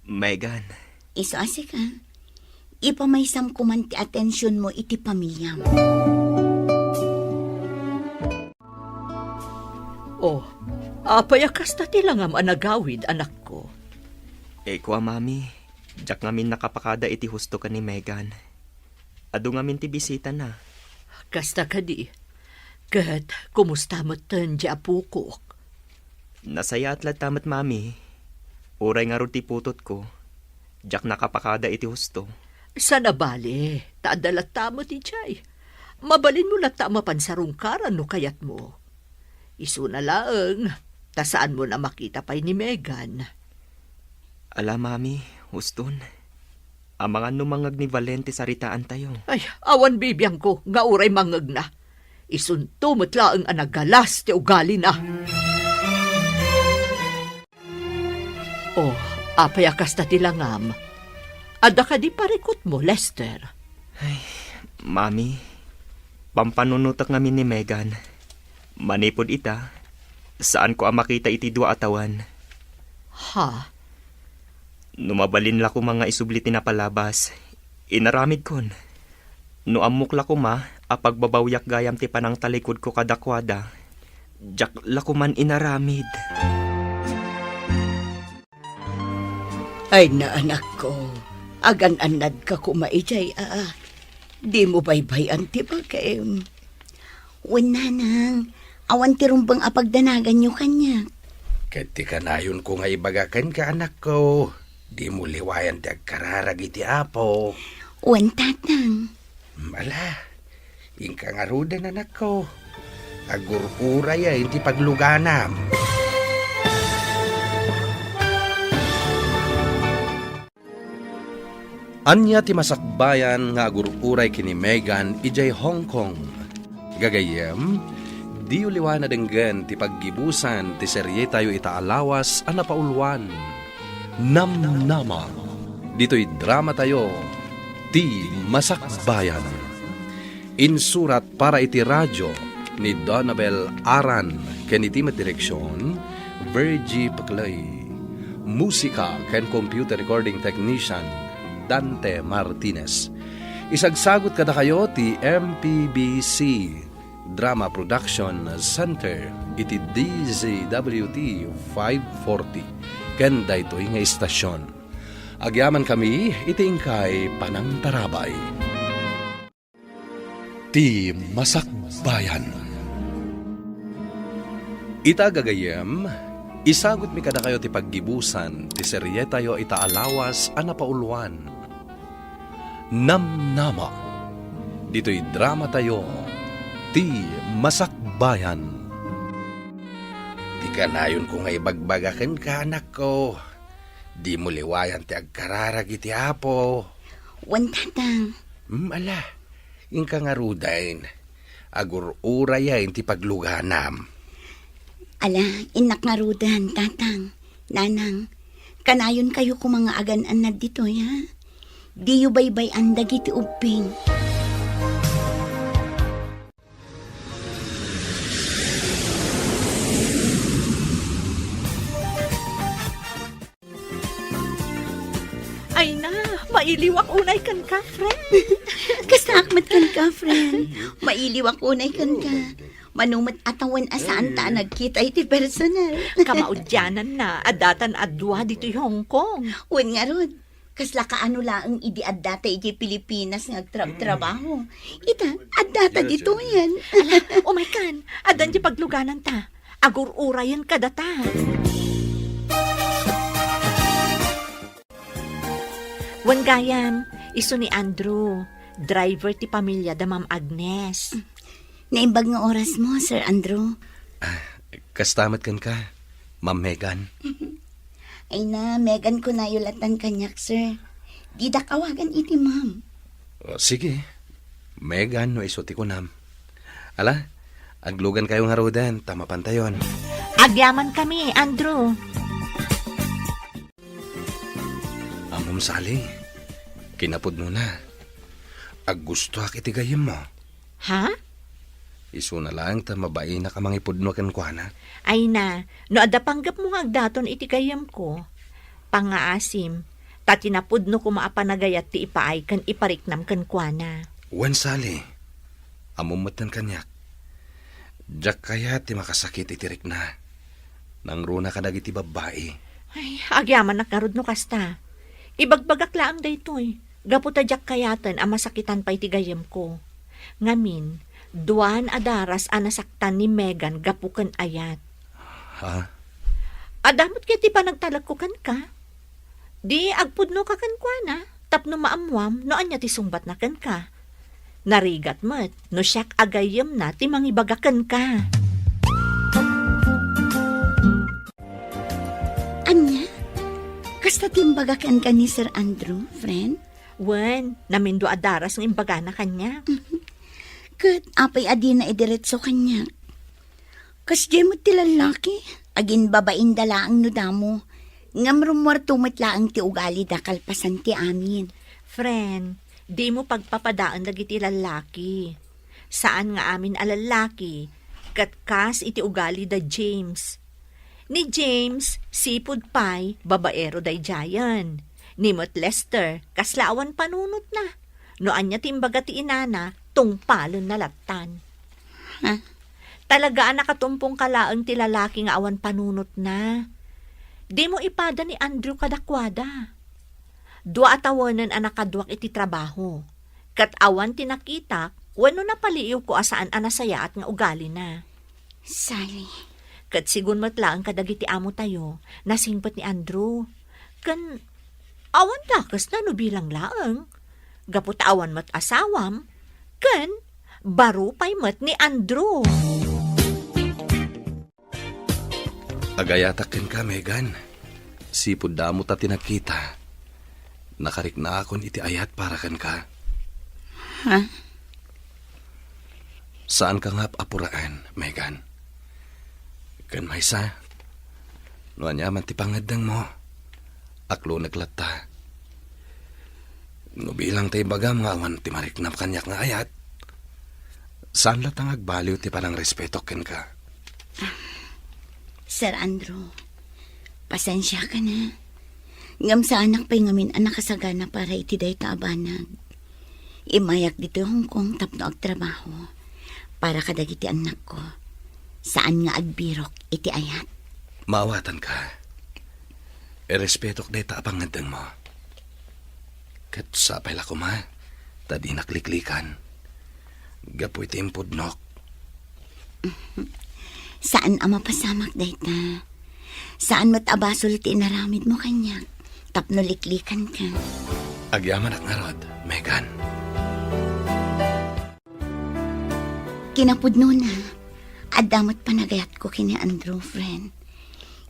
Megan. Iso asik ipamaysam ko man ti atensyon mo iti pamilya mo. Oh, apayakas na tilangam anagawid, anak ko. Kwa mami, jak ngamin nakapakada iti husto ka ni Megan. Ado ngamin ti bisita na. Kasta ka di. Kat, kumusta mo tan di apukok? Nasaya at tamat mami. Uray nga ro ti putot ko. Jak nakapakada iti husto. Sa nabali, taadalat tamo ti Jay. Mabalin mo lata mapansarungkaran no kayat mo. Isu na laang, tasaan mo na makita pa'y ni Megan. Ala, mami, huston. Ang mga numangag ni Valente sa ritaan tayo. Ay, awan bibiyang ko, nga uray mangag na. Isunto matlaang anagalas ti ugali na. Oh, apay akas na tilangam. Ada ka di parikot mo, Lester. Mami, pampanunutak ngamin ni Megan. Manipod ita, saan ko ang makita iti dua atawan. Ha? Numabalin la ko mga isubli tinapalabas. Inaramid kon. No amok la ko ma, apagbabawyak gayam ti panang talikod ko kadakwada. Jak la ko man inaramid. Ay na anak ko, agan-anad ka kumaijay Di mo baybayan ti bagay. Wala nang, awan ti rumbang apagdanagan nyo kanya. Kati kanayon ko nga ibagakan ka, anak ko. Di mo liwayan ti agkararag iti apo. Wan tatang. Mala, ingka nga rudan, anak ko. Agur-uray ay hindi pagluganam. Anya ti masakbayan nga agur-uray kini Megan ijay Hong Kong. Gagayem, di uliwan na denggan ti paggibusan ti serye tayo itaalawas a napaulwan. Namnama. Dito'y drama tayo, ti masakbayan. Insurat para iti radyo ni Donabel Aran, ken iti direksyon, Virgie Paclay. Musika ken computer recording technician, Dante Martinez. Isagsagot kada kayo ti MPBC Drama Production Center iti DZWT 540 ken daytoy nga istasyon. Agyaman kami iti ingkay panangtarabay. Ti Masakbayan. Ita gagayem, isagot mi kada kayo ti paggibusan ti serye tayo itaalawas a napaulwan. Namnama. Dito'y drama tayo, ti Masakbayan. Di kanayon ko nga ibagbagakan ka, anak ko. Di mo liwayan ti agkararag iti apo. Wan tatang. Ala, ingka nga rudain. Agur-uray ay ti pagluganam. Ala, inak nga rudan, tatang. Nanang, kanayon kayo kung mga agan-anad dito, ya? Di yu baybay andag iti uping. Ay na, mailiwak unay kan ka, friend. Kasakmat kan ka, friend. Mailiwak unay kan ka. Manumat atawan asaan ta nagkita iti personal. Kamaudyanan na, adatan adwa dito Hong Kong. Wen nga rod. Kasla kaano laang idi addata iti Pilipinas nga trabaho. Ita, addata dito yan. Oh my God, adan di pagluganan ta. Agur-urayan ka data. Wan gayam, iso ni Andrew, driver ti pamilya da Ma'am Agnes. Naimbag nga oras mo, Sir Andrew. Kastamat kan ka, Ma'am Megan. Ay na, Megan ko na yulatan kanyak, sir. Di da kawagan iti, ma'am. O, sige, Megan no isuti ko nam. Ala, aglugan kayo nga rodan, tama pantayon. Agyaman kami, Andrew. Amom sali, kinapod mo na. Aggusto ak itigayim mo. Ha? Isu na lang ta mabae na kamangipod no kan kuana. Ay na, no ada panggap mo nga agdaton iti gayam ko. Pangaasim, tatinapod no kumaapanagayat ti ipaay kan ipariknam kan kuana. Wan sali, amumatan kanyak. Jak kaya ti makasakit itirik na. Nang runa ka dagiti babae. Ay, agyaman nakarod no kasta. Ibagbagak laang daytoy. Gaputa jak kayatan ang masakitan pa iti gayam ko. Ngamin, duan adaras anasaktan ni Megan gapukan ayat. Ha? Adamot kaya ti pa nagtalagkukan ka? Di agpudno ka kan kwa na, tapno maamwam no anya ti sungbat na kan ka. Narigat mat, no siyak agayam na ti mangibagakan ka. Anya? Kasta timbagakan ka ni Sir Andrew, friend? Wen, namindo adaras ng imbaga na kanya. Kat apay adi na idiretso kanya. Kas di mo ti lalaki, agin babain dala ang nudamo. Ngam rumorto matla ang ti ugali da kalpasan ti amin. Friend, di mo pagpapadaan dagiti lalaki. Saan nga amin alalaki, katkas iti ugali da James. Ni James, sipud pay, babaero day jayan. Ni Mot Lester, kaslaawan panunot na. No anya timbaga ti inana, tungpalon na laptan. Ha? Talagaan nakatumpong kalaang ti lalaki nga awan panunot na. Di mo ipada ni Andrew kadakwada. Dua atawanan ang nakadwak iti trabaho. Kat awan tinakita, wano na paliiw ko asaan anasaya at nga ugali na. Sally. Kat sigun matlaan kadagiti amo tayo, nasingpat ni Andrew. Kan, awan dakas na no bilang laang. Gapot awan mat asawam. Kan, baro pay mat ni Andrew. Agayatakin ka, Megan. Sipod damo ta tinakita. Nakarik na akon iti ayat para kan ka. Ha? Saan ka nga apuraan, Megan? Kan maysa. Nuan yaman ti pangadang mo. Aklo naglata. No bilang tayo bagam nga awan ti mariknap kanyak nga ayat. Saan latang agbaliw ti palang respeto ken ka? Sir Andrew, pasensya ka na. Ngam sa anak pa'y ngamin anak kasagana para iti day kaabanag. Imayak dito Hong Kong tapno agtrabaho para kadagiti anak ko. Saan nga agbirok iti ayat. Maawatan ka. Erespetok day taapangandang mo. Kat sapay la ko ma, tadi nakliklikan. Gapoy ti impudnok. Saan ama pasamak dayta? Saan matabasol ti inaramid mo kanya? Tapno liklikan ka. Agyaman at ngarod, Megan. Kinapudno na. Adamot panagayat ko kini Andrew, friend.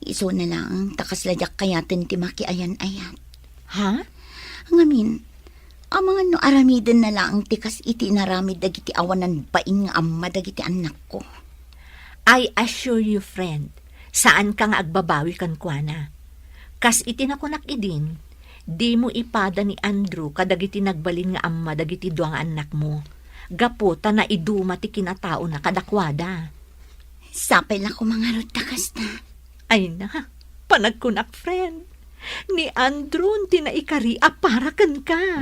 Iso na lang, takasladyak kayatin ti makiayan-ayat. Ha? Ngamin, ang mga no aramiden na lang tikas iti naramid dagiti awanan baing nga amma dagiti anak ko. I assure you, friend, saan ka nga agbabawi kan kuana. Kas itinakunak idin, di mo ipada ni Andrew kadagiti nagbalin nga amma dagiti duang anak mo. Gaputa na iduma ti kinatao na kadakwada. Sapay lang ko mga takas na. Ay na, panagkunak, friend. Ni Andrew tinaikari para kan ka.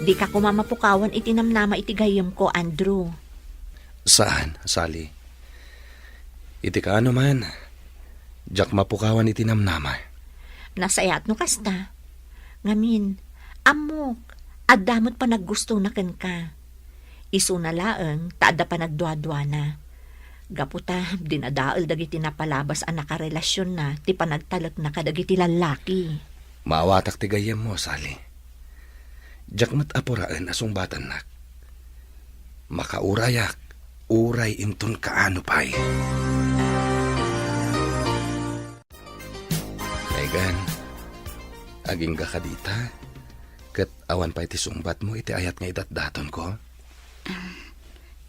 Di ka kumamapukawan itinamnama itigayam ko, Andrew. Saan, Sally? Iti ka ano man. Diyak mapukawan itinamnama. Nasayat no kasta. Ngamin, amok, adamot pa naggusto na kan ka. Isu na laeng, taada pa nagdwa-dwa na. Gaputa, dinadaal dagiti napalabas ang nakarelasyon na, ti panagtalak na kadagiti lalaki. Maawatak ti gayem mo, Sally. Diyak mat apuraan asong batan nak. Makaurayak, uray inton kaano pa'y. Megan, aging ka kadita. Kat awan pa iti sumbat mo iti ayat nga idat-daton ko.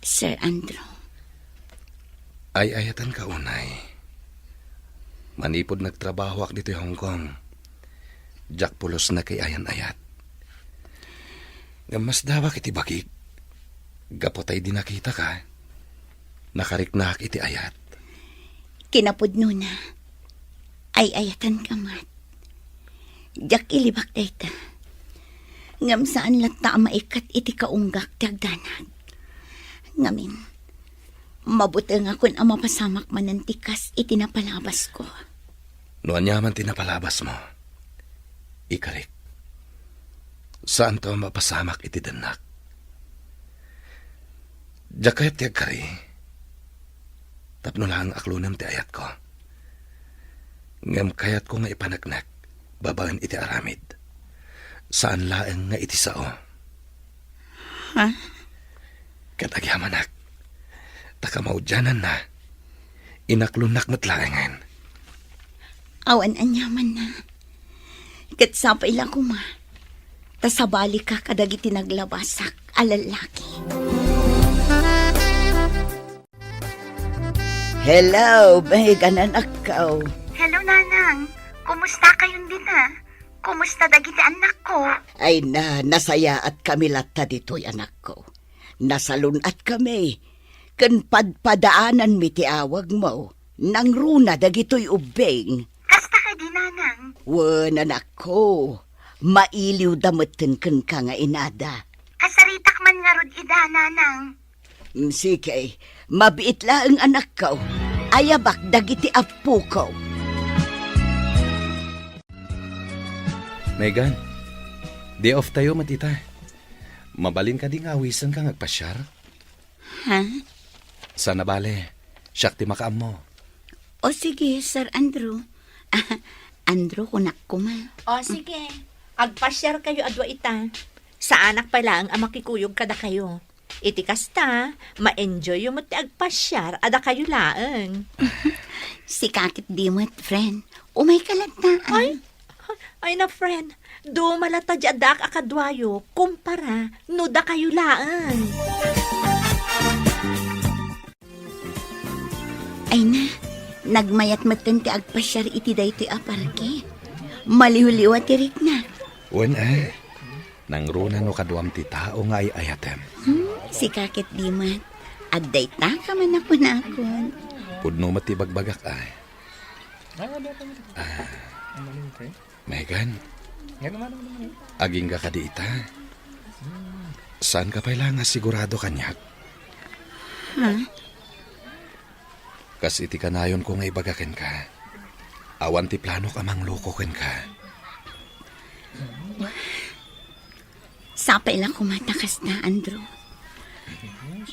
Sir Andrew. Ay ayatan ka unay. Manipod nagtrabaho ak dito Hong Kong. Jack pulos na kay ayan ayat. Gamas dawak iti bakik. Gapotay di nakita ka. Nakariknak iti ayat. Kinapudno na. Ay ayatan ka mat. Jak ilibak dayta. Ngam saan lata maikat iti kaunggak tagdanag. Ngamin, mabuti nga kun ang mapasamak manantikas iti napalabas ko. Noan yaman tinapalabas mo. Ikarik. Saan to mapasamak iti danak? Jakayat tiag kari. Tapno lang aklunam ti ayat ko. Ngam kayat ko nga ipanagnak, babagan iti aramid. Saan laeng nga iti sao? Ha? Katagyamanak, takamaudyanan na, inaklunak matlaengan. Awan anyaman na. Kat sapay lang ko ma. Tasabali ka kadagiti naglabasak alalaki. Hello, bahigan anak ko. Hello, Nanang. Kumusta kayong din, ha? Kumusta dagiti anak ko? Ay na, nasaya at kami latta dito'y anak ko. Nasalun at kami. Kan padpadaanan mi ti awag mo. Nang runa dagito'y ubeng. Kasta ka di, Nanang. Wan anak ko. Mailiw damutin kan ka nga inada. Kasaritak man nga rod ida, Nanang. Sige, mabiit lang ang anak ko. Ayabak dagiti apo ko. Megan, day off tayo matita. Mabalin ka di nga awisan ka ngagpasyar. Ha? Sana bale, siyak ti makaam mo. O sige, Sir Andrew. Andrew, kunak ko ma. O sige, agpasyar kayo adwa ita. Sa anak pa lang ang makikuyog kada kayo. Iti kasta, ma-enjoy yung mati agpasyar ada kayo laang. Si kakit di mo't, friend. Umay kalantaan. Ay na friend, do malata jadak akadwayo kumpara no da kayo laang. Ay na, nagmayat matan ti agpasyar iti daytoy aparke. Maliw-liwa tirik na. Wen nang runa no kaduam ti tao nga ay ayatem. Si kakit di mo't. Adday ta ka man ako na akon. Pudno mati bagbagak ay. Megan, aging ka di ita. Saan ka pala nga sigurado kanyak? Ha? Kas iti kanayon ko nga ibagakin ka. Awan ti plano ka mang lukokin ka. Sapay lang kumatakas na, Andrew.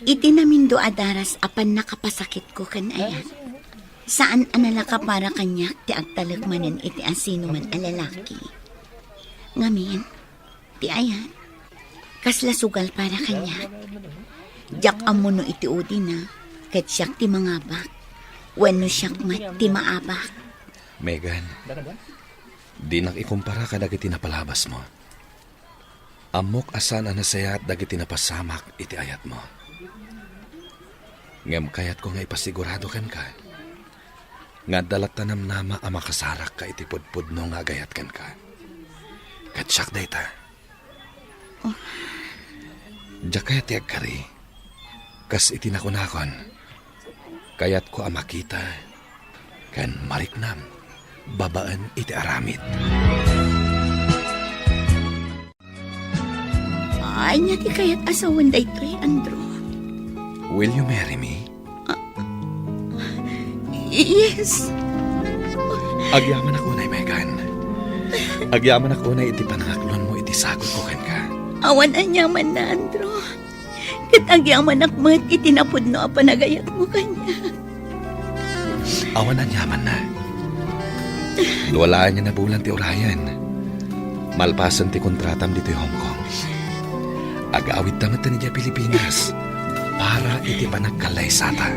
Iti namin do adaras apan nakapasakit ko kan ayan. Saan anala ka para kanyak ti agtalagmanan iti asino man alalaki. Ngamin, ti ayan. Kasla sugal para kanyak. Jak amuno iti udi na, kat siyak ti mangabak. Wano siyak mat ti maabak. Megan, di nakikumpara ka dagiti napalabas mo. Amok asan anasaya at dagiti napasamak iti ayat mo. Ngem kayat ko nga ipasigurado kan ka. Nga dalat tanam nama ang makasarak ka iti pudpudno nga gayat kan ka. Katsak day ta. Oh. Diyak kaya tiyag kari. Kas iti nakunakon. Kayat ko ang makita. Kan mariknam. Babaan iti aramid. Ay, nga ti kayat asawan daytoy, Andrew. Will you marry me? Yes. Agyaman ako na, Megan. Agyaman ako na iti panangaklon mo, iti sagot ko kan ka. Awan anyaman na, Andrew. Kat agyaman akmat itinapod no apanagayat mo kanya. Awan ang yaman na. Wala niya na bulan ti Orion. Malpasan ti kontratam dito Hong Kong. Agawid tamat na niya Pilipinas para iti panagkalay sata.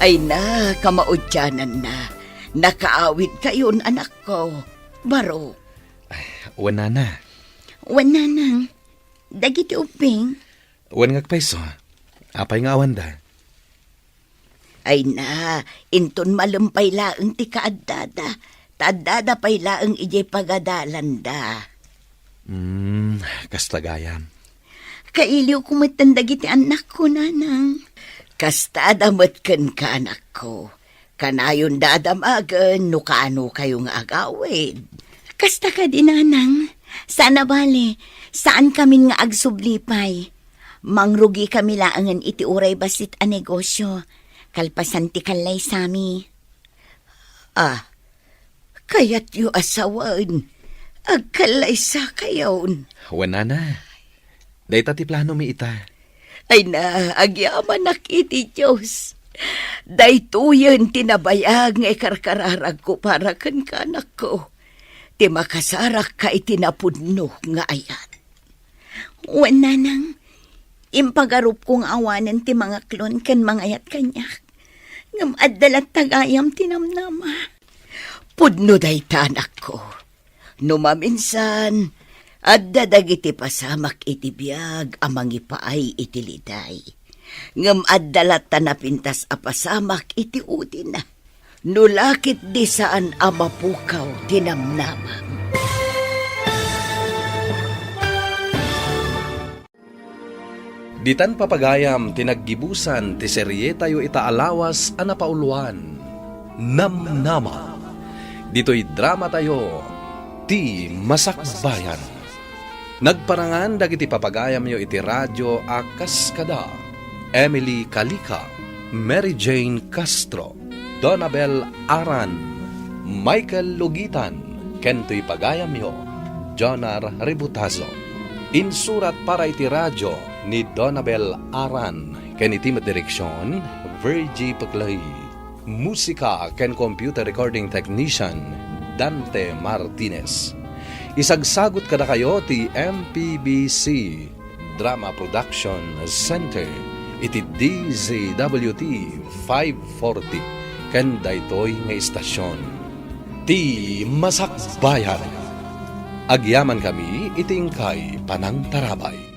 Ay na, kamaudyanan na. Nakaawid kayon, anak ko. Baro. Wana na. Wana nang. Dagiti uping. Wan ngagpaiso. Apay nga awan da. Ay na, inton malumpay laeng ti kaaddada. Taaddada pay laeng ijay pagadalan da. Kastagayam. Kailiw kumatan dagiti anak ko, nanang. Kasta damat kan ka, anak ko. Kanayon dadamagan, no kaano kayong agawid. Kasta ka din, nanang. Sana bale, saan kami nga agsublipay? Mangrugi kami laangan iti uray basit a negosyo. Kalpasan ti kalay sami. Ah, kayat yu asawan. Agkalay sa kayon. Wana na. Dahita ti plano mi ita. Ay na, agyaman nakiti Diyos. Daytoyan tinabayag nga ikarkararag ko para kan kanak ko. Ti makasarak ka itinapudno nga ayat. Wan nanang, impagarup kong awanan ti mga klon kan mga ayat kanyak. Ngam addalat tagayam tinamnama. Pudno day tanak ko. Numaminsan, adda dagiti pasamak iti biyag amang ipaay iti liday. Ngam addalat tanapintas a pasamak iti udin na. Nulakit di saan amapukaw tinamnamam. Ditan papagayam tinaggibusan ti serye tayo itaalawas a napauluan. Namnama. Dito'y drama tayo ti Masakbayan. Nagparangan dagiti papagayam yo iti radyo a Kaskada, Emily Kalika, Mary Jane Castro, Donabel Aran, Michael Lugitan, kento'y pagayam yo, Jonar Ributazo. Insurat para iti radyo ni Donabel Aran, ken iti direksyon, Virgie Paclay. Musika ken computer recording technician, Dante Martinez. Isagsagot kada kayo ti MPBC Drama Production Center iti DZWT 540 ken daytoy nga istasyon ti Masakbayan. Agyaman kami iting kay Panang Tarabay.